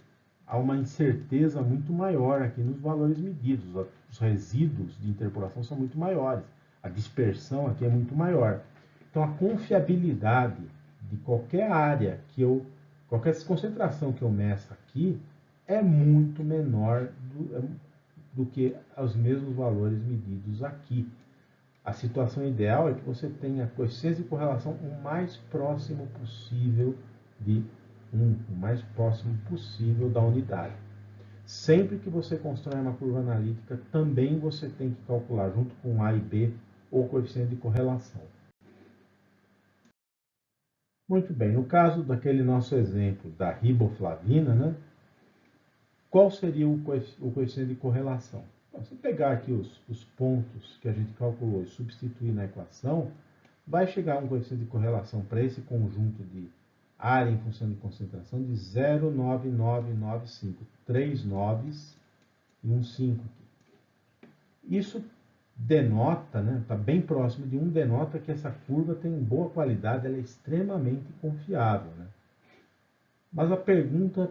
Há uma incerteza muito maior aqui nos valores medidos. Os resíduos de interpolação são muito maiores. A dispersão aqui é muito maior. Então, a confiabilidade de qualquer área qualquer concentração que eu meça aqui é muito menor do que os mesmos valores medidos aqui. A situação ideal é que você tenha coeficiente de correlação o mais próximo possível de 1, o mais próximo possível da unidade. Sempre que você constrói uma curva analítica, também você tem que calcular junto com A e B o coeficiente de correlação. Muito bem, no caso daquele nosso exemplo da riboflavina, né, qual seria o coeficiente de correlação? Então, se pegar aqui os pontos que a gente calculou e substituir na equação, vai chegar a um coeficiente de correlação para esse conjunto de área em função de concentração de 0,9995, 3 noves e um 5 aqui. Isso denota, né, está bem próximo de 1, denota que essa curva tem boa qualidade, ela é extremamente confiável. Né? Mas a pergunta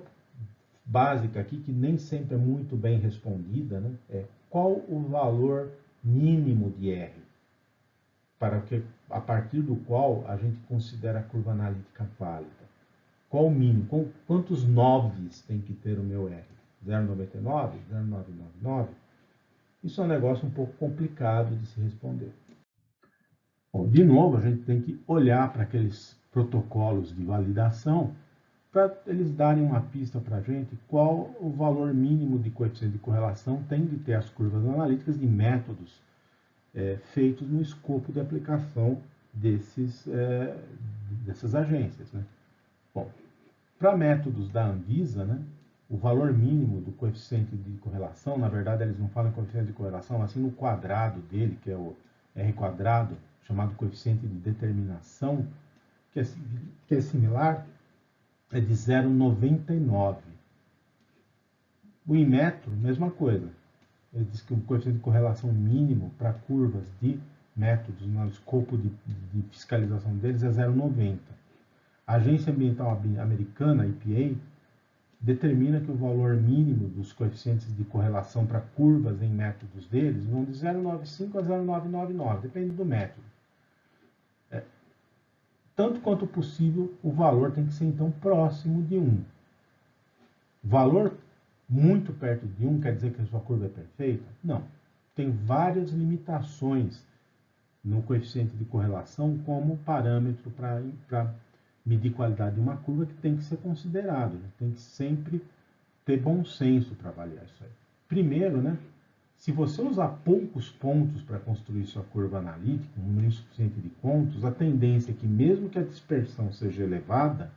básica aqui, que nem sempre é muito bem respondida, né, é qual o valor mínimo de R, para que, a partir do qual a gente considera a curva analítica válida. Qual o mínimo? Quantos noves tem que ter o meu R? 0,99? 0,999? Isso é um negócio um pouco complicado de se responder. Bom, de novo, a gente tem que olhar para aqueles protocolos de validação para eles darem uma pista para a gente qual o valor mínimo de coeficiente de correlação tem de ter as curvas analíticas de métodos feitos no escopo de aplicação dessas agências. Né? Bom, para métodos da Anvisa, né, o valor mínimo do coeficiente de correlação, na verdade eles não falam em coeficiente de correlação, assim no quadrado dele, que é o R quadrado, chamado coeficiente de determinação, que é similar, é de 0,99. O Inmetro, mesma coisa. Ele diz que o coeficiente de correlação mínimo para curvas de métodos no escopo de fiscalização deles é 0,90. A Agência Ambiental Americana, EPA, determina que o valor mínimo dos coeficientes de correlação para curvas em métodos deles vão de 0,95 a 0,999, depende do método. Tanto quanto possível, o valor tem que ser, então, próximo de 1. Valor muito perto de 1 quer dizer que a sua curva é perfeita? Não. Tem várias limitações no coeficiente de correlação como parâmetro para medir qualidade de uma curva que tem que ser considerado. Né? Tem que sempre ter bom senso para avaliar isso aí. Primeiro, né, se você usar poucos pontos para construir sua curva analítica, um número insuficiente de pontos, a tendência é que, mesmo que a dispersão seja elevada,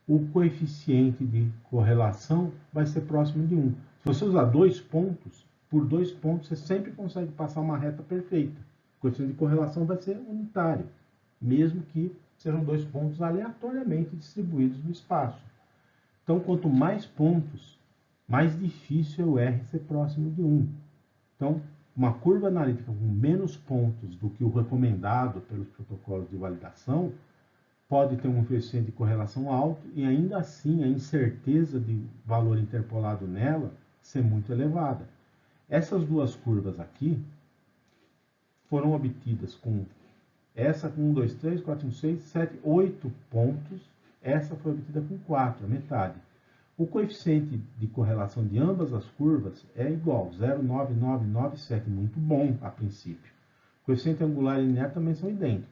o coeficiente de correlação vai ser próximo de 1. Se você usar 2 pontos, por 2 pontos você sempre consegue passar uma reta perfeita. O coeficiente de correlação vai ser unitário, mesmo que sejam 2 pontos aleatoriamente distribuídos no espaço. Então, quanto mais pontos, mais difícil é o R ser próximo de 1. Então, uma curva analítica com menos pontos do que o recomendado pelos protocolos de validação pode ter um coeficiente de correlação alto e ainda assim a incerteza de valor interpolado nela ser muito elevada. Essas duas curvas aqui foram obtidas com essa com 1, 2, 3, 4, 5, 6, 7, 8 pontos. Essa foi obtida com 4, a metade. O coeficiente de correlação de ambas as curvas é igual, 0,9997, muito bom a princípio. O coeficiente angular e linear também são idênticos.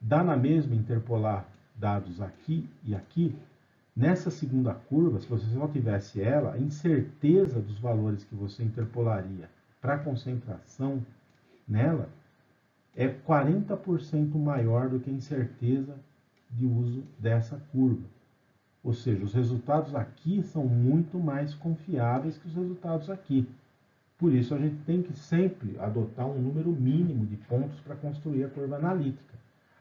Dá na mesma interpolar dados aqui e aqui. Nessa segunda curva, se você só tivesse ela, a incerteza dos valores que você interpolaria para a concentração nela é 40% maior do que a incerteza de uso dessa curva. Ou seja, os resultados aqui são muito mais confiáveis que os resultados aqui. Por isso, a gente tem que sempre adotar um número mínimo de pontos para construir a curva analítica.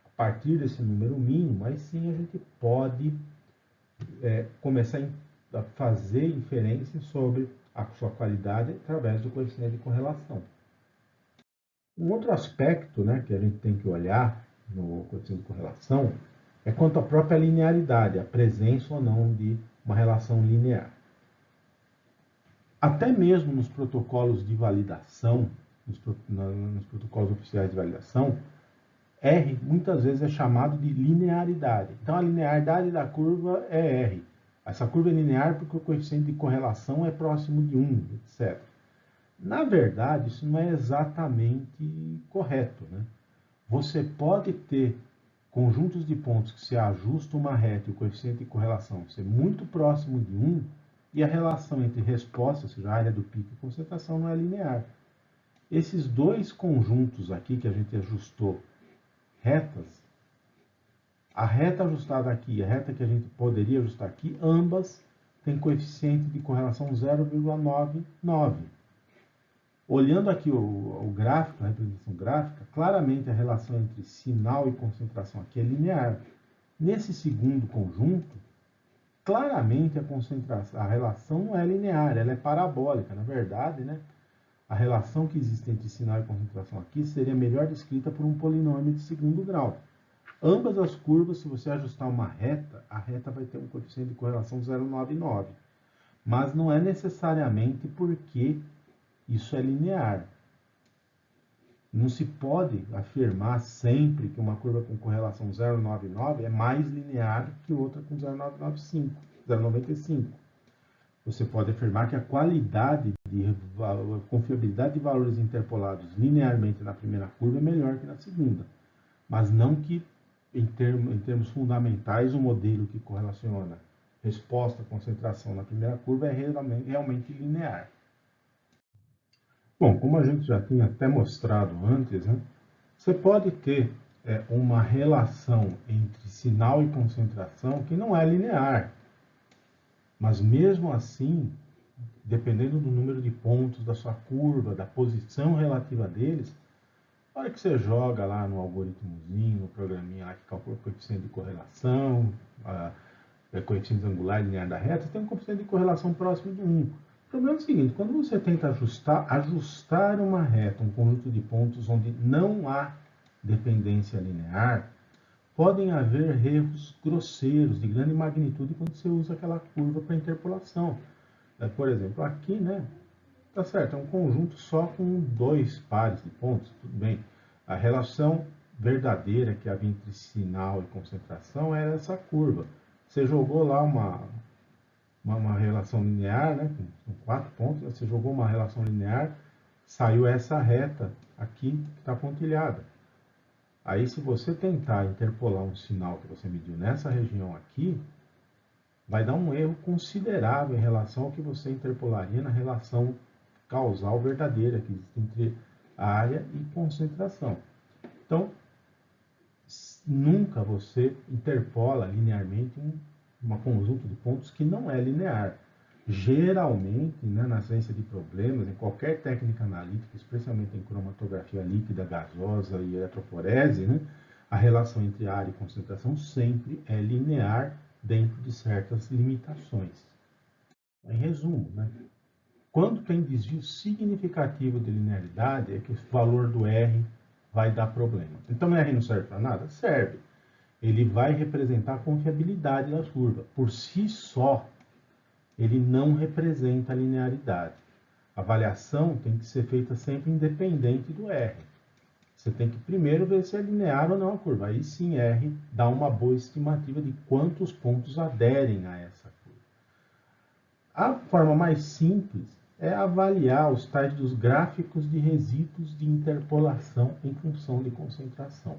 A partir desse número mínimo, aí sim a gente pode começar a fazer inferências sobre a sua qualidade através do coeficiente de correlação. Um outro aspecto, né, que a gente tem que olhar no coeficiente de correlação é quanto à própria linearidade, a presença ou não de uma relação linear. Até mesmo nos protocolos de validação, nos protocolos oficiais de validação, R muitas vezes é chamado de linearidade. Então, a linearidade da curva é R. Essa curva é linear porque o coeficiente de correlação é próximo de 1, etc. Na verdade, isso não é exatamente correto, né? Você pode ter conjuntos de pontos que se ajustam uma reta e o coeficiente de correlação ser muito próximo de 1 e a relação entre resposta, ou seja, a área do pico e concentração, não é linear. Esses dois conjuntos aqui que a gente ajustou retas, a reta ajustada aqui e a reta que a gente poderia ajustar aqui, ambas têm coeficiente de correlação 0,99. Olhando aqui o gráfico, a representação gráfica, claramente a relação entre sinal e concentração aqui é linear. Nesse segundo conjunto, claramente a relação não é linear, ela é parabólica. Na verdade, né, a relação que existe entre sinal e concentração aqui seria melhor descrita por um polinômio de segundo grau. Ambas as curvas, se você ajustar uma reta, a reta vai ter um coeficiente de correlação 0,99. Mas não é necessariamente porque isso é linear. Não se pode afirmar sempre que uma curva com correlação 0,99 é mais linear que outra com 0,995. Você pode afirmar que a qualidade de confiabilidade de valores interpolados linearmente na primeira curva é melhor que na segunda. Mas não que, em termos fundamentais, o modelo que correlaciona resposta à concentração na primeira curva é realmente linear. Bom, como a gente já tinha até mostrado antes, né, você pode ter uma relação entre sinal e concentração que não é linear. Mas mesmo assim, dependendo do número de pontos da sua curva, da posição relativa deles, na hora que você joga lá no algoritmozinho, no programinha lá que calcula o coeficiente de correlação, coeficiente angular linear da reta, você tem um coeficiente de correlação próximo de 1. O problema é o seguinte, quando você tenta ajustar uma reta, um conjunto de pontos onde não há dependência linear, podem haver erros grosseiros de grande magnitude quando você usa aquela curva para interpolação. Por exemplo, aqui, né, tá certo, é um conjunto só com dois pares de pontos, tudo bem. A relação verdadeira que havia entre sinal e concentração era essa curva. Você jogou lá uma relação linear, né, com 4 pontos, você jogou uma relação linear, saiu essa reta aqui que está pontilhada. Aí, se você tentar interpolar um sinal que você mediu nessa região aqui, vai dar um erro considerável em relação ao que você interpolaria na relação causal verdadeira que existe entre área e concentração. Então, nunca você interpola linearmente um conjunto de pontos que não é linear. Geralmente, né, na ciência de problemas, em qualquer técnica analítica, especialmente em cromatografia líquida, gasosa e eletroforese, né, a relação entre área e concentração sempre é linear dentro de certas limitações. Em resumo, né, Quando tem desvio significativo de linearidade, é que o valor do R vai dar problema. Então, o R não serve para nada? Serve. Ele vai representar a confiabilidade das curvas. Por si só, ele não representa a linearidade. A avaliação tem que ser feita sempre independente do R. Você tem que primeiro ver se é linear ou não a curva. Aí sim, R dá uma boa estimativa de quantos pontos aderem a essa curva. A forma mais simples é avaliar os tais dos gráficos de resíduos de interpolação em função de concentração.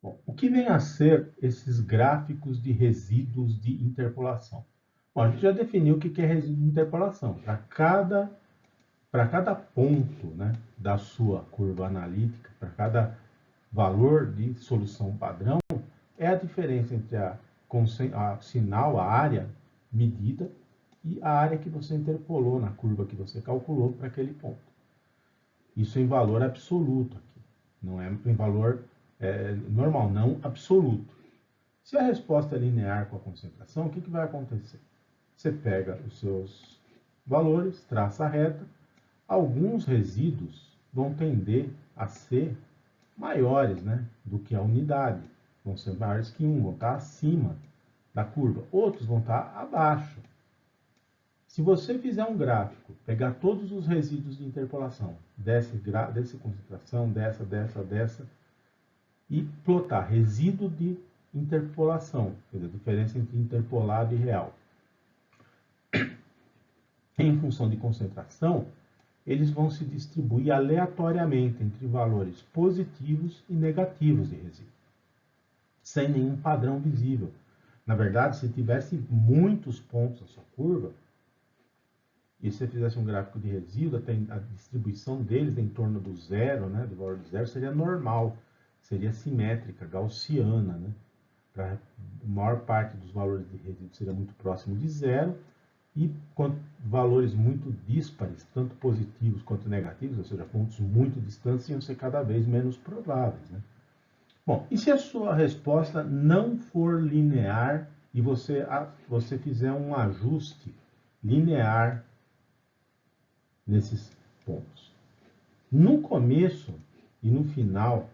Bom, o que vem a ser esses gráficos de resíduos de interpolação? Bom, a gente já definiu o que é resíduo de interpolação. Para cada ponto, né, da sua curva analítica, para cada valor de solução padrão, é a diferença entre a sinal, a área medida, e a área que você interpolou na curva que você calculou para aquele ponto. Isso em valor absoluto aqui, não é em valor normal, não absoluto. Se a resposta é linear com a concentração, o que vai acontecer? Você pega os seus valores, traça a reta. Alguns resíduos vão tender a ser maiores, né, do que a unidade. Vão ser maiores que 1, vão estar acima da curva. Outros vão estar abaixo. Se você fizer um gráfico, pegar todos os resíduos de interpolação, dessa concentração, dessa, e plotar resíduo de interpolação, quer dizer, a diferença entre interpolado e real, em função de concentração, eles vão se distribuir aleatoriamente entre valores positivos e negativos de resíduo, sem nenhum padrão visível. Na verdade, se tivesse muitos pontos na sua curva, e se você fizesse um gráfico de resíduo, a distribuição deles em torno do zero, né, do valor de zero, seria normal, seria simétrica, gaussiana. Né? A maior parte dos valores de resíduo seria muito próximo de zero, e valores muito díspares, tanto positivos quanto negativos, ou seja, pontos muito distantes, iam ser cada vez menos prováveis. Né? Bom, e se a sua resposta não for linear e você fizer um ajuste linear nesses pontos? No começo e no final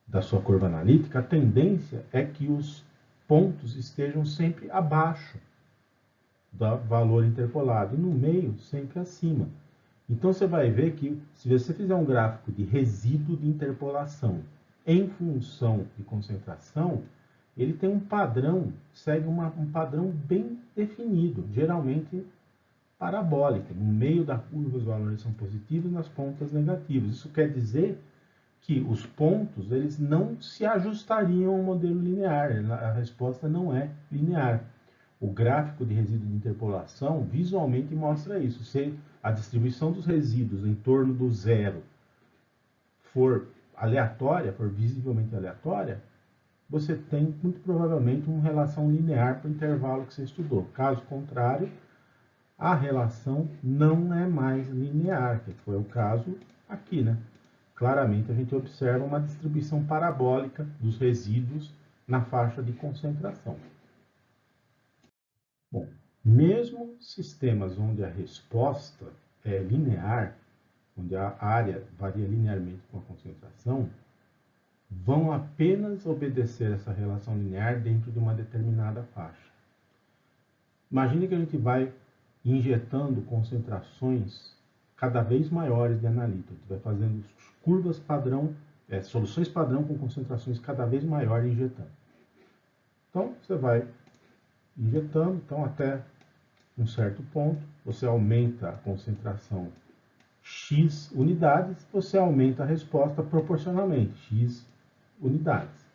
da sua curva analítica, a tendência é que os pontos estejam sempre abaixo do valor interpolado, e no meio sempre acima. Então você vai ver que se você fizer um gráfico de resíduo de interpolação em função de concentração, ele tem um padrão, segue um padrão bem definido, geralmente parabólica. No meio da curva os valores são positivos, nas pontas negativos. Isso quer dizer que os pontos eles não se ajustariam ao modelo linear, a resposta não é linear. O gráfico de resíduo de interpolação visualmente mostra isso. Se a distribuição dos resíduos em torno do zero for aleatória, for visivelmente aleatória, você tem muito provavelmente uma relação linear para o intervalo que você estudou. Caso contrário, a relação não é mais linear, que foi o caso aqui, né? Claramente a gente observa uma distribuição parabólica dos resíduos na faixa de concentração. Bom, mesmo sistemas onde a resposta é linear, onde a área varia linearmente com a concentração, vão apenas obedecer essa relação linear dentro de uma determinada faixa. Imagine que a gente vai injetando concentrações cada vez maiores de analítico. A gente vai fazendo curvas padrão, soluções padrão com concentrações cada vez maiores injetando. Então, você vai injetando, então até um certo ponto, você aumenta a concentração X unidades, você aumenta a resposta proporcionalmente, X unidades.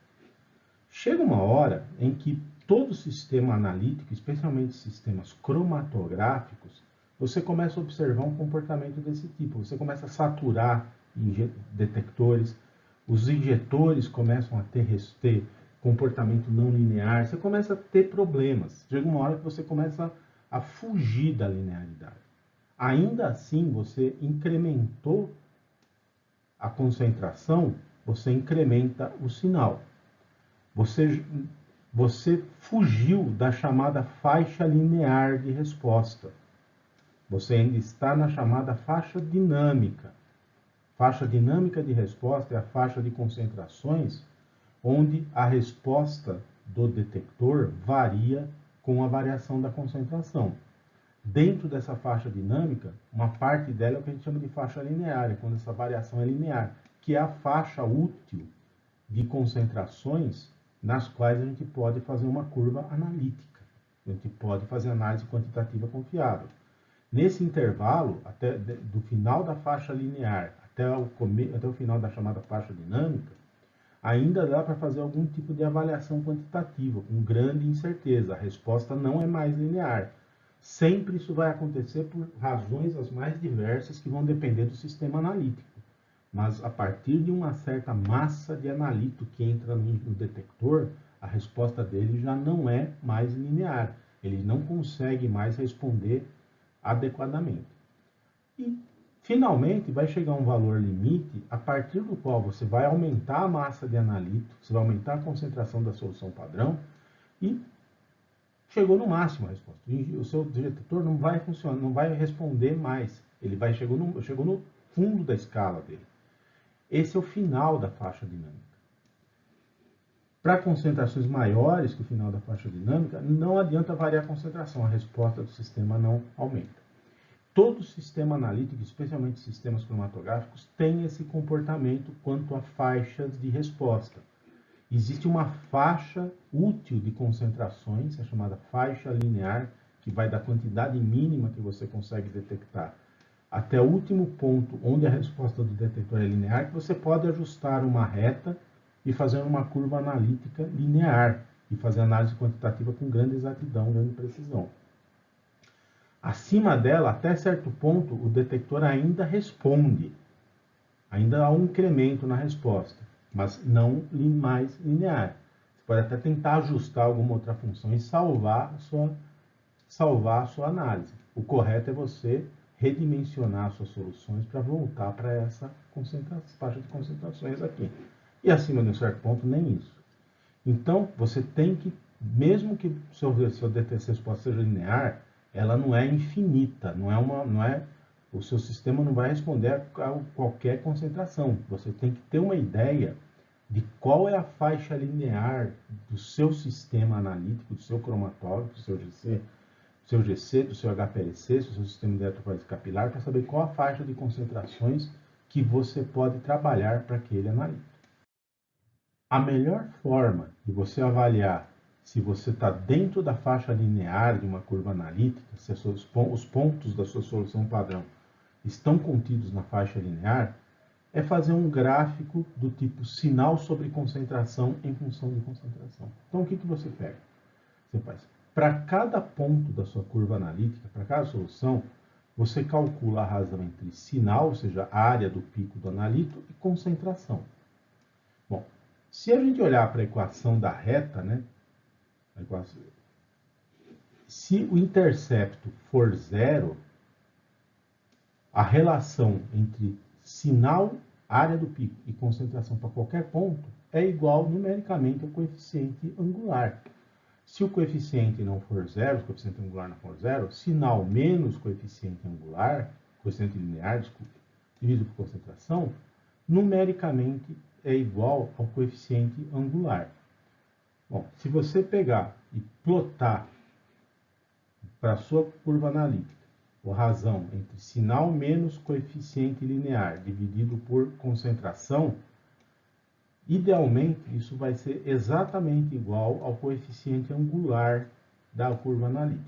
Chega uma hora em que todo sistema analítico, especialmente sistemas cromatográficos, você começa a observar um comportamento desse tipo. Você começa a saturar detectores, os injetores começam a ter comportamento não linear, você começa a ter problemas. Chega uma hora que você começa a fugir da linearidade. Ainda assim, você incrementou a concentração, você incrementa o sinal. Você você fugiu da chamada faixa linear de resposta. Você ainda está na chamada faixa dinâmica. Faixa dinâmica de resposta é a faixa de concentrações onde a resposta do detector varia com a variação da concentração. Dentro dessa faixa dinâmica, uma parte dela é o que a gente chama de faixa linear, é quando essa variação é linear, que é a faixa útil de concentrações nas quais a gente pode fazer uma curva analítica. A gente pode fazer análise quantitativa confiável. Nesse intervalo, até do final da faixa linear até o final da chamada faixa dinâmica, ainda dá para fazer algum tipo de avaliação quantitativa, com grande incerteza. A resposta não é mais linear. Sempre isso vai acontecer por razões as mais diversas que vão depender do sistema analítico. Mas a partir de uma certa massa de analito que entra no detector, a resposta dele já não é mais linear. Ele não consegue mais responder adequadamente. E, finalmente, vai chegar um valor limite a partir do qual você vai aumentar a massa de analito, você vai aumentar a concentração da solução padrão e chegou no máximo a resposta. O seu detector não vai funcionar, não vai responder mais. Ele chegou no fundo da escala dele. Esse é o final da faixa dinâmica. Para concentrações maiores que o final da faixa dinâmica, não adianta variar a concentração, a resposta do sistema não aumenta. Todo sistema analítico, especialmente sistemas cromatográficos, tem esse comportamento quanto a faixas de resposta. Existe uma faixa útil de concentrações, a chamada faixa linear, que vai da quantidade mínima que você consegue detectar até o último ponto onde a resposta do detector é linear, que você pode ajustar uma reta e fazer uma curva analítica linear e fazer análise quantitativa com grande exatidão, grande precisão. Acima dela, até certo ponto, o detector ainda responde. Ainda há um incremento na resposta, mas não mais linear. Você pode até tentar ajustar alguma outra função e salvar a sua análise. O correto é você redimensionar suas soluções para voltar para essa faixa de concentrações aqui. E acima de um certo ponto, nem isso. Então, você tem que, mesmo que sua resposta seja linear, ela não é infinita, o seu sistema não vai responder a qualquer concentração. Você tem que ter uma ideia de qual é a faixa linear do seu sistema analítico, do seu cromatógrafo, do seu GC, do seu HPLC, do seu sistema de eletroforese capilar, para saber qual a faixa de concentrações que você pode trabalhar para aquele analítico. A melhor forma de você avaliar se você está dentro da faixa linear de uma curva analítica, se os pontos da sua solução padrão estão contidos na faixa linear, é fazer um gráfico do tipo sinal sobre concentração em função de concentração. Então, o que você pega? Você faz, para cada ponto da sua curva analítica, para cada solução, você calcula a razão entre sinal, ou seja, a área do pico do analito, e concentração. Bom, se a gente olhar para a equação da reta, né? Se o intercepto for zero, a relação entre sinal, área do pico e concentração para qualquer ponto é igual numericamente ao coeficiente angular. Se o coeficiente não for zero, se o coeficiente angular não for zero, sinal menos coeficiente angular, coeficiente linear, desculpe, dividido por concentração, numericamente é igual ao coeficiente angular. Bom, se você pegar e plotar para a sua curva analítica a razão entre sinal menos coeficiente linear dividido por concentração, idealmente isso vai ser exatamente igual ao coeficiente angular da curva analítica.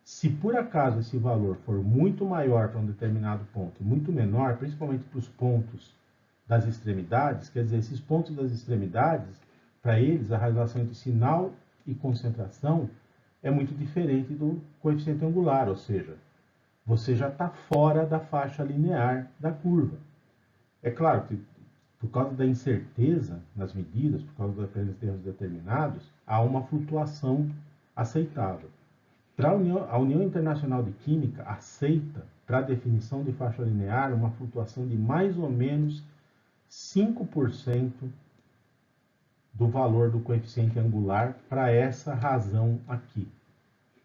Se por acaso esse valor for muito maior para um determinado ponto e muito menor, principalmente para os pontos das extremidades, quer dizer, esses pontos das extremidades, para eles a relação entre sinal e concentração é muito diferente do coeficiente angular, ou seja, você já está fora da faixa linear da curva. É claro que, por causa da incerteza nas medidas, por causa da presença de erros determinados, há uma flutuação aceitável. A União Internacional de Química aceita, para a definição de faixa linear, uma flutuação de mais ou menos 5% do valor do coeficiente angular para essa razão aqui.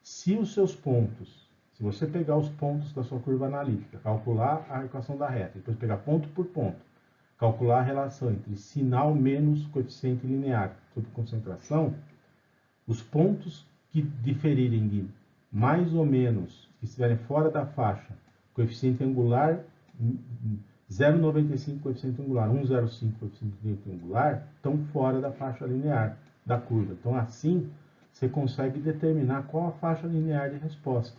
Se os seus pontos, se você pegar os pontos da sua curva analítica, calcular a equação da reta, depois pegar ponto por ponto, calcular a relação entre sinal menos coeficiente linear sobre concentração, os pontos que diferirem de mais ou menos, que estiverem fora da faixa, coeficiente angular 0,95 coeficiente angular, 1,05 coeficiente angular, estão fora da faixa linear da curva. Então, assim, você consegue determinar qual a faixa linear de resposta.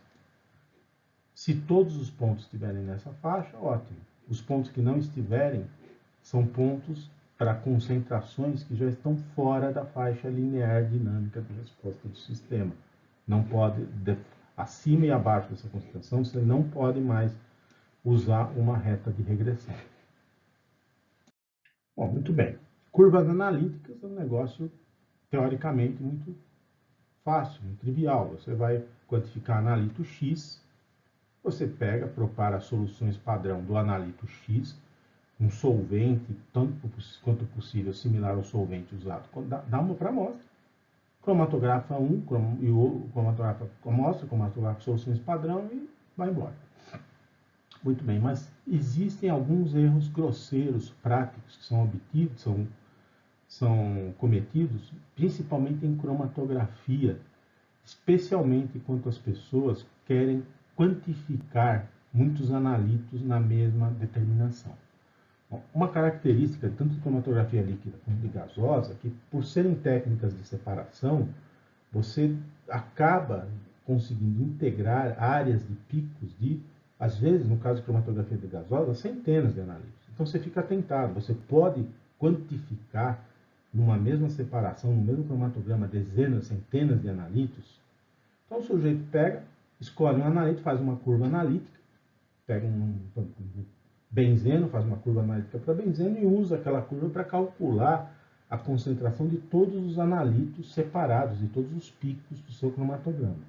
Se todos os pontos estiverem nessa faixa, ótimo. Os pontos que não estiverem são pontos para concentrações que já estão fora da faixa linear dinâmica de resposta do sistema. Não pode, acima e abaixo dessa concentração, você não pode mais usar uma reta de regressão. Bom, muito bem. Curvas analíticas é um negócio, teoricamente, muito fácil, muito trivial. Você vai quantificar analito X, você pega, prepara soluções padrão do analito X, um solvente, tanto quanto possível, similar ao solvente usado, dá uma para amostra, cromatografa e o cromatografa amostra, cromatografa soluções padrão e vai embora. Muito bem, mas existem alguns erros grosseiros, práticos, que são obtidos, são cometidos, principalmente em cromatografia, especialmente quando as pessoas querem quantificar muitos analitos na mesma determinação. Bom, uma característica tanto de cromatografia líquida quanto de gasosa, que por serem técnicas de separação, você acaba conseguindo integrar áreas de picos de, às vezes, no caso de cromatografia de gasosa, centenas de analitos. Então você fica tentado, você pode quantificar numa mesma separação, no mesmo cromatograma, dezenas, centenas de analitos. Então o sujeito pega, escolhe um analito, faz uma curva analítica, pega um benzeno, faz uma curva analítica para benzeno e usa aquela curva para calcular a concentração de todos os analitos separados, de todos os picos do seu cromatograma.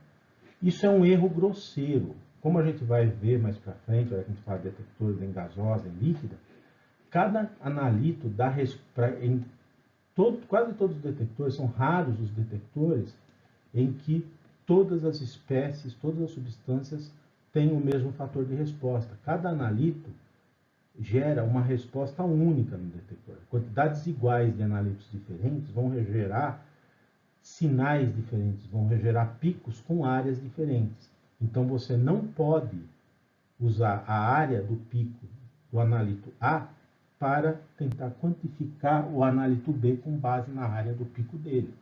Isso é um erro grosseiro. Como a gente vai ver mais para frente, a gente fala de detectores em gasosa, em líquida, cada analito dá quase todos os detectores, são raros os detectores em que todas as espécies, todas as substâncias têm o mesmo fator de resposta. Cada analito gera uma resposta única no detector. Quantidades iguais de analitos diferentes vão gerar sinais diferentes, vão gerar picos com áreas diferentes. Então você não pode usar a área do pico do analito A para tentar quantificar o analito B com base na área do pico dele.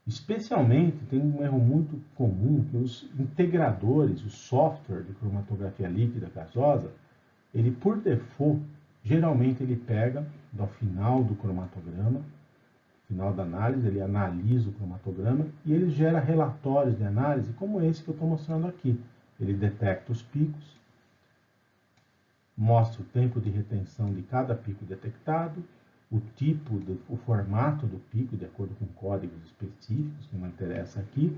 Especialmente, tem um erro muito comum que os integradores, o software de cromatografia líquida gasosa, ele por default, geralmente ele pega no final do cromatograma, final da análise, ele analisa o cromatograma e ele gera relatórios de análise como esse que eu estou mostrando aqui. Ele detecta os picos, mostra o tempo de retenção de cada pico detectado, o tipo, o formato do pico, de acordo com códigos específicos, que não interessa aqui,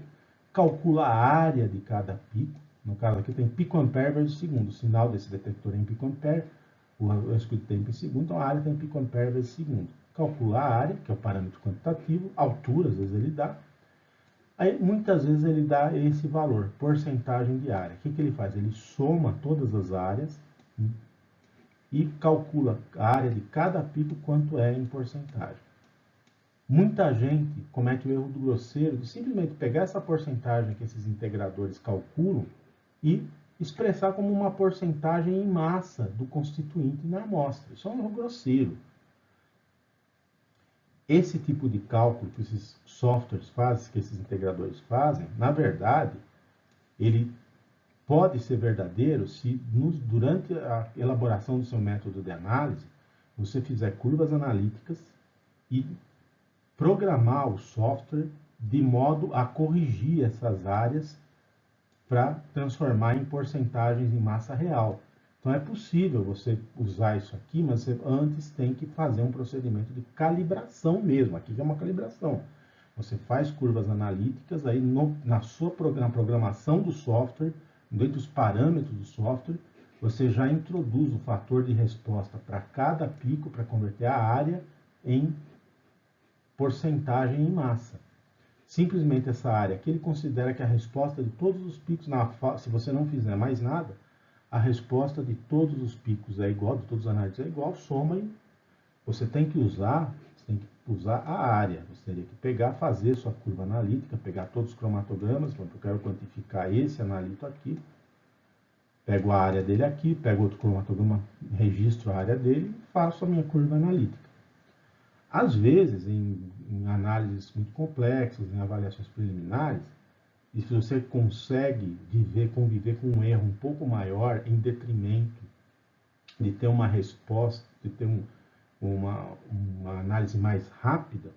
calcula a área de cada pico. No caso aqui tem picoampere vezes segundo, o sinal desse detector é em picoampere, o escudo tempo em segundo, então a área tem picoampere vezes segundo. Calcula a área, que é o parâmetro quantitativo, altura, às vezes ele dá. Aí, muitas vezes ele dá esse valor, porcentagem de área. O que ele faz? Ele soma todas as áreas e calcula a área de cada pico quanto é em porcentagem. Muita gente comete o erro do grosseiro de simplesmente pegar essa porcentagem que esses integradores calculam e expressar como uma porcentagem em massa do constituinte na amostra. Isso é um erro grosseiro. Esse tipo de cálculo que esses softwares fazem, que esses integradores fazem, na verdade, ele pode ser verdadeiro se durante a elaboração do seu método de análise, você fizer curvas analíticas e programar o software de modo a corrigir essas áreas para transformar em porcentagens em massa real. Então é possível você usar isso aqui, mas você antes tem que fazer um procedimento de calibração mesmo. Aqui é uma calibração. Você faz curvas analíticas, aí na sua programação do software, dentro dos parâmetros do software, você já introduz o fator de resposta para cada pico, para converter a área em porcentagem em massa. Simplesmente essa área que ele considera que a resposta de todos os picos, se você não fizer mais nada, a resposta de todos os picos é igual, de todos os análises é igual, soma e você tem que usar a área. Você teria que pegar, fazer sua curva analítica, pegar todos os cromatogramas, eu quero quantificar esse analito aqui, pego a área dele aqui, pego outro cromatograma, registro a área dele e faço a minha curva analítica. Às vezes, em análises muito complexas, em avaliações preliminares, e se você consegue conviver com um erro um pouco maior em detrimento de ter uma resposta, de ter uma análise mais rápida,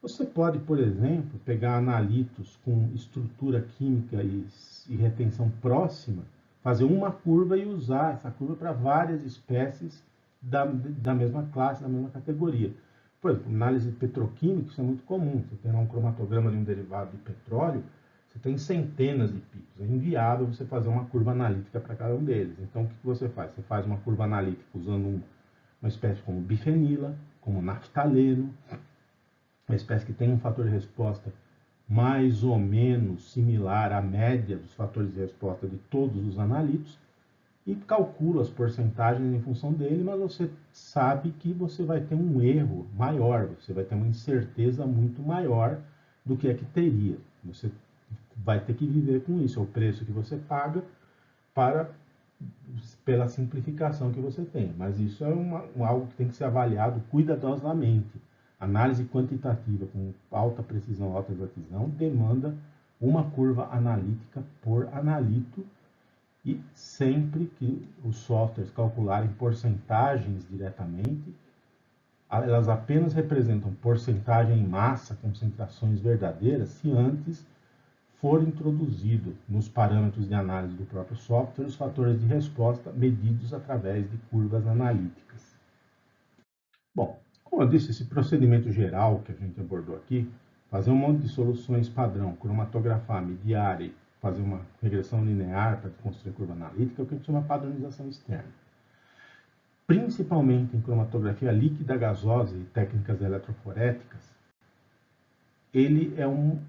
você pode, por exemplo, pegar analitos com estrutura química e retenção próxima, fazer uma curva e usar essa curva para várias espécies da mesma classe, da mesma categoria. Por exemplo, análise petroquímica, isso é muito comum. Você tem um cromatograma de um derivado de petróleo, você tem centenas de picos. É inviável você fazer uma curva analítica para cada um deles. Então, o que você faz? Você faz uma curva analítica usando uma espécie como bifenila, como naftaleno, uma espécie que tem um fator de resposta mais ou menos similar à média dos fatores de resposta de todos os analitos, e calcula as porcentagens em função dele, mas você sabe que você vai ter um erro maior, você vai ter uma incerteza muito maior do que é que teria. Você vai ter que viver com isso, é o preço que você paga pela simplificação que você tem. Mas isso é algo que tem que ser avaliado cuidadosamente. Análise quantitativa com alta precisão, alta exatidão, demanda uma curva analítica por analito, e sempre que os softwares calcularem porcentagens diretamente, elas apenas representam porcentagem em massa, concentrações verdadeiras, se antes for introduzido nos parâmetros de análise do próprio software os fatores de resposta medidos através de curvas analíticas. Bom, como eu disse, esse procedimento geral que a gente abordou aqui, fazer um monte de soluções padrão, cromatografar, medir área, fazer uma regressão linear para construir curva analítica, é o que a gente chama de padronização externa. Principalmente em cromatografia líquida gasosa e técnicas eletroforéticas, ela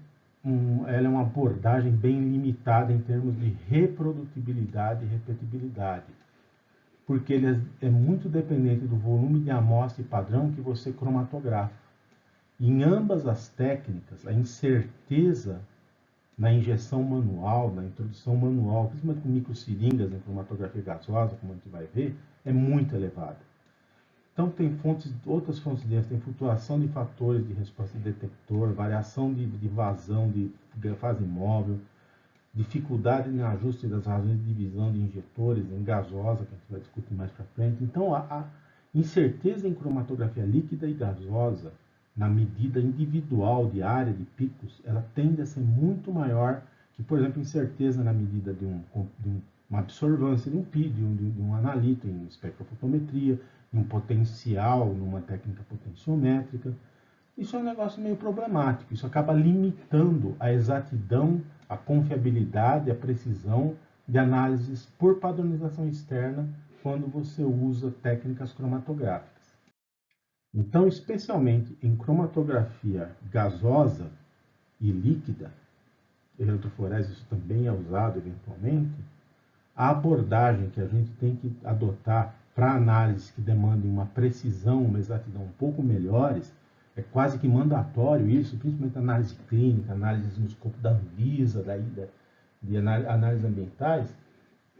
é uma abordagem bem limitada em termos de reprodutibilidade e repetibilidade, porque ele é muito dependente do volume de amostra e padrão que você cromatografa. Em ambas as técnicas, a incerteza na injeção manual, na introdução manual, principalmente com microseringas em cromatografia gasosa, como a gente vai ver, é muito elevada. Então, tem outras fontes de tem flutuação de fatores de resposta de detector, variação de vazão de fase móvel, dificuldade no ajuste das razões de divisão de injetores em gasosa, que a gente vai discutir mais para frente. Então, a incerteza em cromatografia líquida e gasosa, na medida individual de área de picos, ela tende a ser muito maior que, por exemplo, incerteza na medida de uma absorvância de um analito em espectrofotometria, de um potencial numa técnica potenciométrica. Isso é um negócio meio problemático, isso acaba limitando a exatidão, a confiabilidade, a precisão de análises por padronização externa quando você usa técnicas cromatográficas. Então, especialmente em cromatografia gasosa e líquida, eletroforese isso também é usado eventualmente, a abordagem que a gente tem que adotar para análises que demandem uma precisão, uma exatidão um pouco melhores, é quase que mandatório isso, principalmente análise clínica, análises no escopo da Anvisa, de análises ambientais,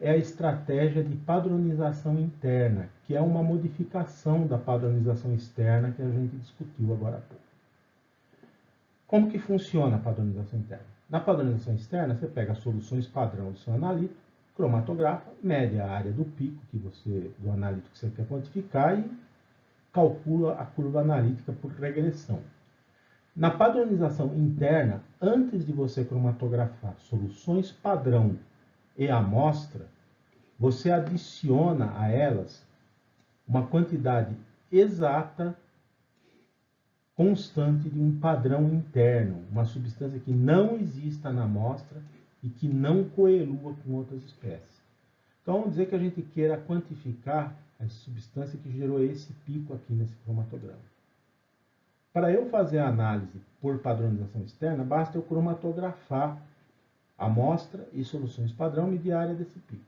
é a estratégia de padronização interna, que é uma modificação da padronização externa que a gente discutiu agora há pouco. Como que funciona a padronização interna? Na padronização externa, você pega as soluções padrão do seu analito, cromatografa, mede a área do pico do analito que você quer quantificar e calcula a curva analítica por regressão. Na padronização interna, antes de você cromatografar soluções padrão e amostra, você adiciona a elas uma quantidade exata, constante de um padrão interno, uma substância que não exista na amostra e que não coelua com outras espécies. Então, vamos dizer que a gente queira quantificar a substância que gerou esse pico aqui nesse cromatograma. Para eu fazer a análise por padronização externa, basta eu cromatografar a amostra e soluções padrão medir a área desse pico.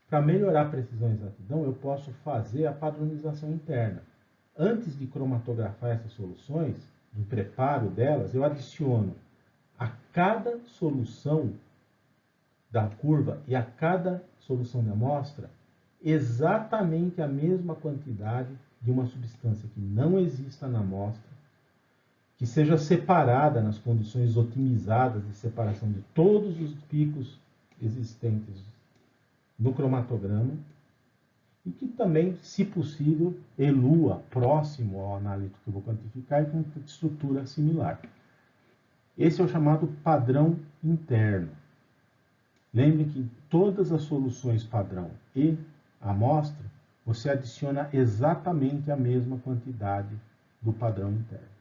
Para melhorar a precisão e exatidão, eu posso fazer a padronização interna. Antes de cromatografar essas soluções, no preparo delas, eu adiciono a cada solução da curva e a cada solução da amostra exatamente a mesma quantidade de uma substância que não exista na amostra, que seja separada nas condições otimizadas de separação de todos os picos existentes no cromatograma e que também, se possível, elua próximo ao analítico que eu vou quantificar e com estrutura similar. Esse é o chamado padrão interno. Lembre que todas as soluções padrão e amostra, você adiciona exatamente a mesma quantidade do padrão interno.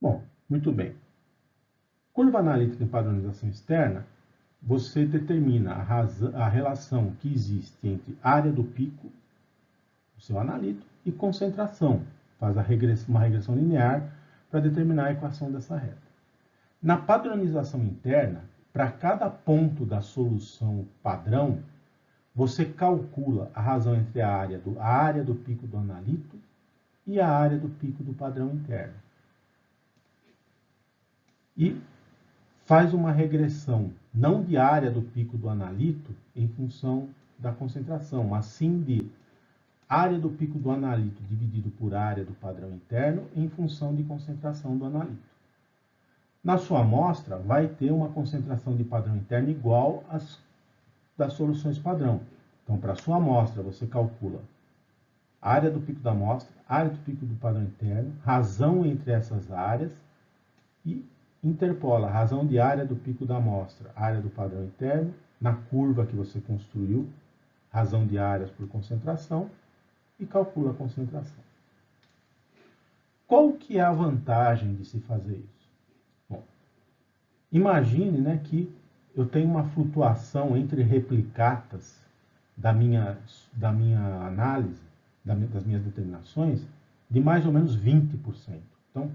Bom, muito bem. Curva analítica em padronização externa, você determina a relação que existe entre área do pico, o seu analito, e concentração. Faz uma regressão linear para determinar a equação dessa reta. Na padronização interna, para cada ponto da solução padrão, você calcula a razão entre a área do pico do analito e a área do pico do padrão interno. E faz uma regressão, não de área do pico do analito em função da concentração, mas sim de área do pico do analito dividido por área do padrão interno em função de concentração do analito. Na sua amostra, vai ter uma concentração de padrão interno igual às das soluções padrão. Então, para a sua amostra, você calcula a área do pico da amostra, área do pico do padrão interno, razão entre essas áreas e interpola a razão de área do pico da amostra, área do padrão interno, na curva que você construiu, razão de áreas por concentração, e calcula a concentração. Qual que é a vantagem de se fazer isso? Bom, imagine, né, que eu tenho uma flutuação entre replicatas da minha análise, das minhas determinações, de mais ou menos 20%. Então,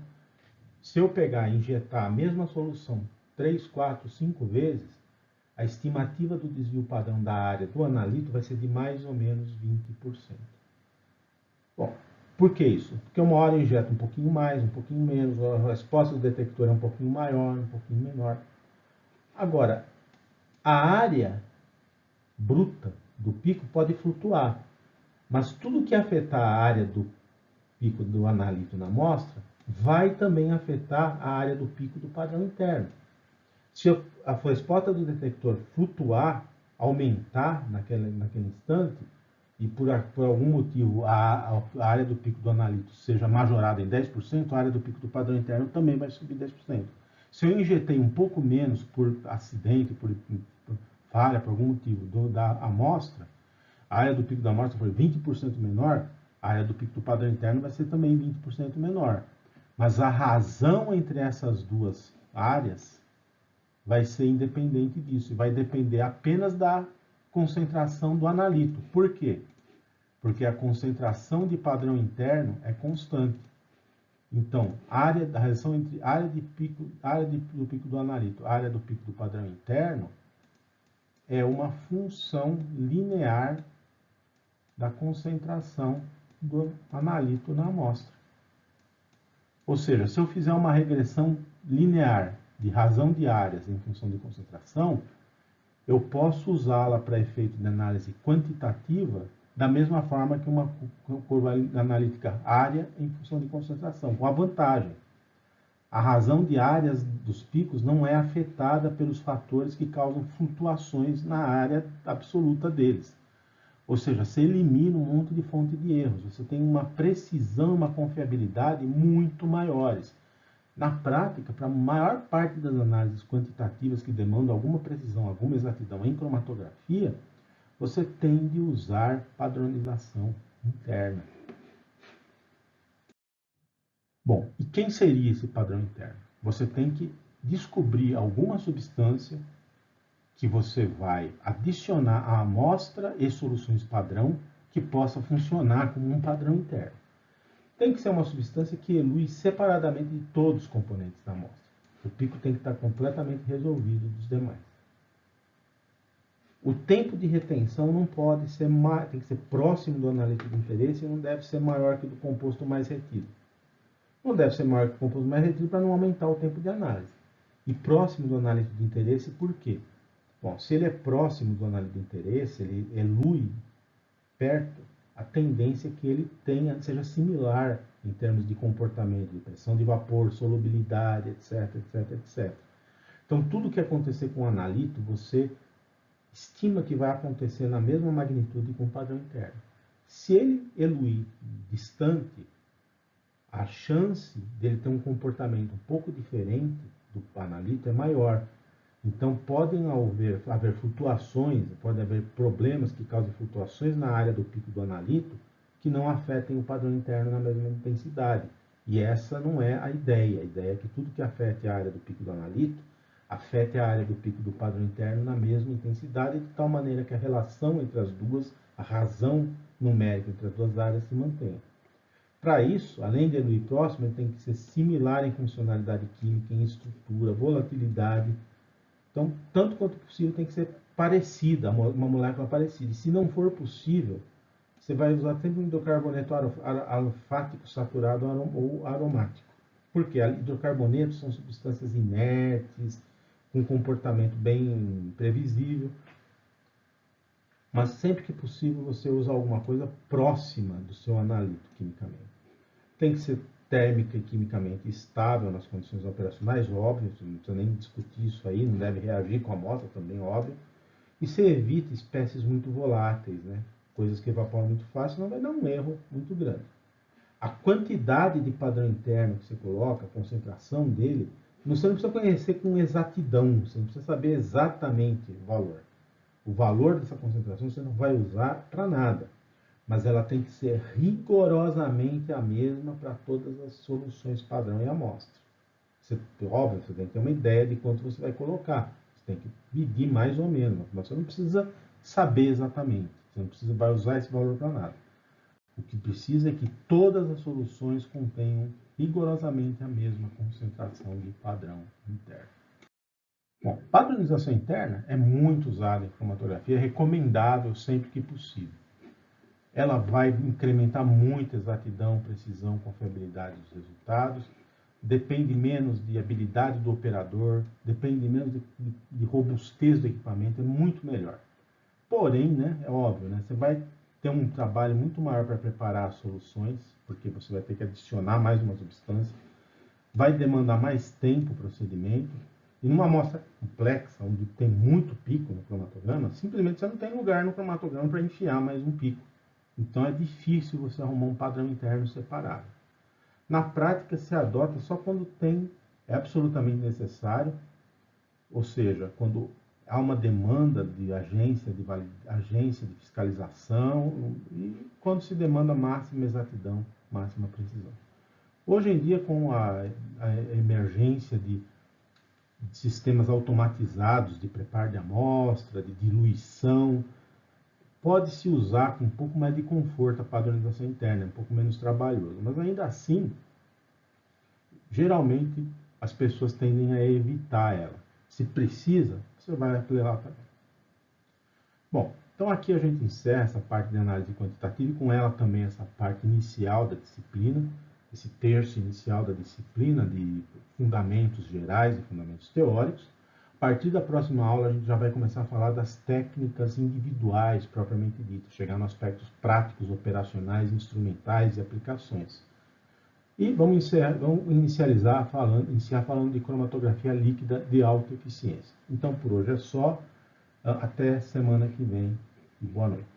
se eu pegar e injetar a mesma solução 3, 4, 5 vezes, a estimativa do desvio padrão da área do analito vai ser de mais ou menos 20%. Bom, por que isso? Porque uma hora eu injeto um pouquinho mais, um pouquinho menos, a resposta do detector é um pouquinho maior, um pouquinho menor. Agora, a área bruta do pico pode flutuar, mas tudo que afetar a área do pico do analito na amostra vai também afetar a área do pico do padrão interno. Se a resposta do detector flutuar, aumentar naquele instante, e por algum motivo a área do pico do analito seja majorada em 10%, a área do pico do padrão interno também vai subir 10%. Se eu injetei um pouco menos por acidente, por falha, por algum motivo da amostra, a área do pico da amostra foi 20% menor, a área do pico do padrão interno vai ser também 20% menor. Mas a razão entre essas duas áreas vai ser independente disso, e vai depender apenas da concentração do analito. Por quê? Porque a concentração de padrão interno é constante. Então, a relação entre área do pico do analito e área do pico do padrão interno é uma função linear da concentração do analito na amostra. Ou seja, se eu fizer uma regressão linear de razão de áreas em função de concentração, eu posso usá-la para efeito de análise quantitativa da mesma forma que uma curva analítica área em função de concentração, com a vantagem. A razão de áreas dos picos não é afetada pelos fatores que causam flutuações na área absoluta deles. Ou seja, você elimina um monte de fonte de erros, você tem uma precisão, uma confiabilidade muito maiores. Na prática, para a maior parte das análises quantitativas que demandam alguma precisão, alguma exatidão em cromatografia, você tem de usar padronização interna. Bom, e quem seria esse padrão interno? Você tem que descobrir alguma substância que você vai adicionar à amostra e soluções padrão que possa funcionar como um padrão interno. Tem que ser uma substância que elui separadamente de todos os componentes da amostra. O pico tem que estar completamente resolvido dos demais. O tempo de retenção não pode ser mais, tem que ser próximo do analítico de interesse e não deve ser maior que do composto mais retido. Não deve ser maior que o composto mais retido para não aumentar o tempo de análise. E próximo do analítico de interesse, por quê? Bom, se ele é próximo do analítico de interesse, ele elui perto, a tendência é que ele seja similar em termos de comportamento, de pressão de vapor, solubilidade, etc, etc, etc. Então, tudo que acontecer com o analito, você estima que vai acontecer na mesma magnitude com o padrão interno. Se ele eluir distante, a chance dele ter um comportamento um pouco diferente do analito é maior. Então, podem haver flutuações, pode haver problemas que causem flutuações na área do pico do analito que não afetem o padrão interno na mesma intensidade. E essa não é a ideia. A ideia é que tudo que afete a área do pico do analito afete a área do pico do padrão interno na mesma intensidade, de tal maneira que a relação entre as duas, a razão numérica entre as duas áreas se mantenha. Para isso, além de eluir próximo, ele tem que ser similar em funcionalidade química, em estrutura, volatilidade. Então, tanto quanto possível, tem que ser parecida, uma molécula parecida. E se não for possível, você vai usar sempre um hidrocarboneto alfático saturado ou aromático. Porque hidrocarbonetos são substâncias inertes, com comportamento bem previsível. Mas sempre que possível, você usa alguma coisa próxima do seu analito quimicamente. Tem que ser térmica e quimicamente estável nas condições operacionais, óbvio, não precisa nem discutir isso aí, não deve reagir com a amostra também, óbvio. E você evita espécies muito voláteis, né? Coisas que evaporam muito fácil, não vai dar um erro muito grande. A quantidade de padrão interno que você coloca, a concentração dele, você não precisa conhecer com exatidão, você não precisa saber exatamente o valor. O valor dessa concentração você não vai usar para nada, mas ela tem que ser rigorosamente a mesma para todas as soluções padrão e amostra. Óbvio, você tem que ter uma ideia de quanto você vai colocar, você tem que medir mais ou menos, mas você não precisa saber exatamente, você não precisa vai usar esse valor para nada. O que precisa é que todas as soluções contenham rigorosamente a mesma concentração de padrão interno. Bom, padronização interna é muito usada em cromatografia, é recomendável sempre que possível. Ela vai incrementar muito a exatidão, precisão, confiabilidade dos resultados, depende menos de habilidade do operador, depende menos de robustez do equipamento, é muito melhor. Porém, né, é óbvio, né, você vai ter um trabalho muito maior para preparar as soluções, porque você vai ter que adicionar mais uma substância, vai demandar mais tempo o procedimento, e numa amostra complexa, onde tem muito pico no cromatograma, simplesmente você não tem lugar no cromatograma para enfiar mais um pico. Então é difícil você arrumar um padrão interno separado. Na prática, se adota só quando é absolutamente necessário, ou seja, quando há uma demanda de agência de fiscalização e quando se demanda máxima exatidão, máxima precisão. Hoje em dia, com a emergência de sistemas automatizados de preparo de amostra, de diluição, pode-se usar com um pouco mais de conforto a padronização interna, um pouco menos trabalhoso, mas ainda assim, geralmente as pessoas tendem a evitar ela. Se precisa, você vai aplicar também. Bom, então aqui a gente encerra essa parte de análise quantitativa e com ela também essa parte inicial da disciplina, esse terço inicial da disciplina de fundamentos gerais e fundamentos teóricos. A partir da próxima aula a gente já vai começar a falar das técnicas individuais propriamente ditas, chegar nos aspectos práticos, operacionais, instrumentais e aplicações. E vamos iniciar falando de cromatografia líquida de alta eficiência. Então, por hoje é só. Até semana que vem. Boa noite.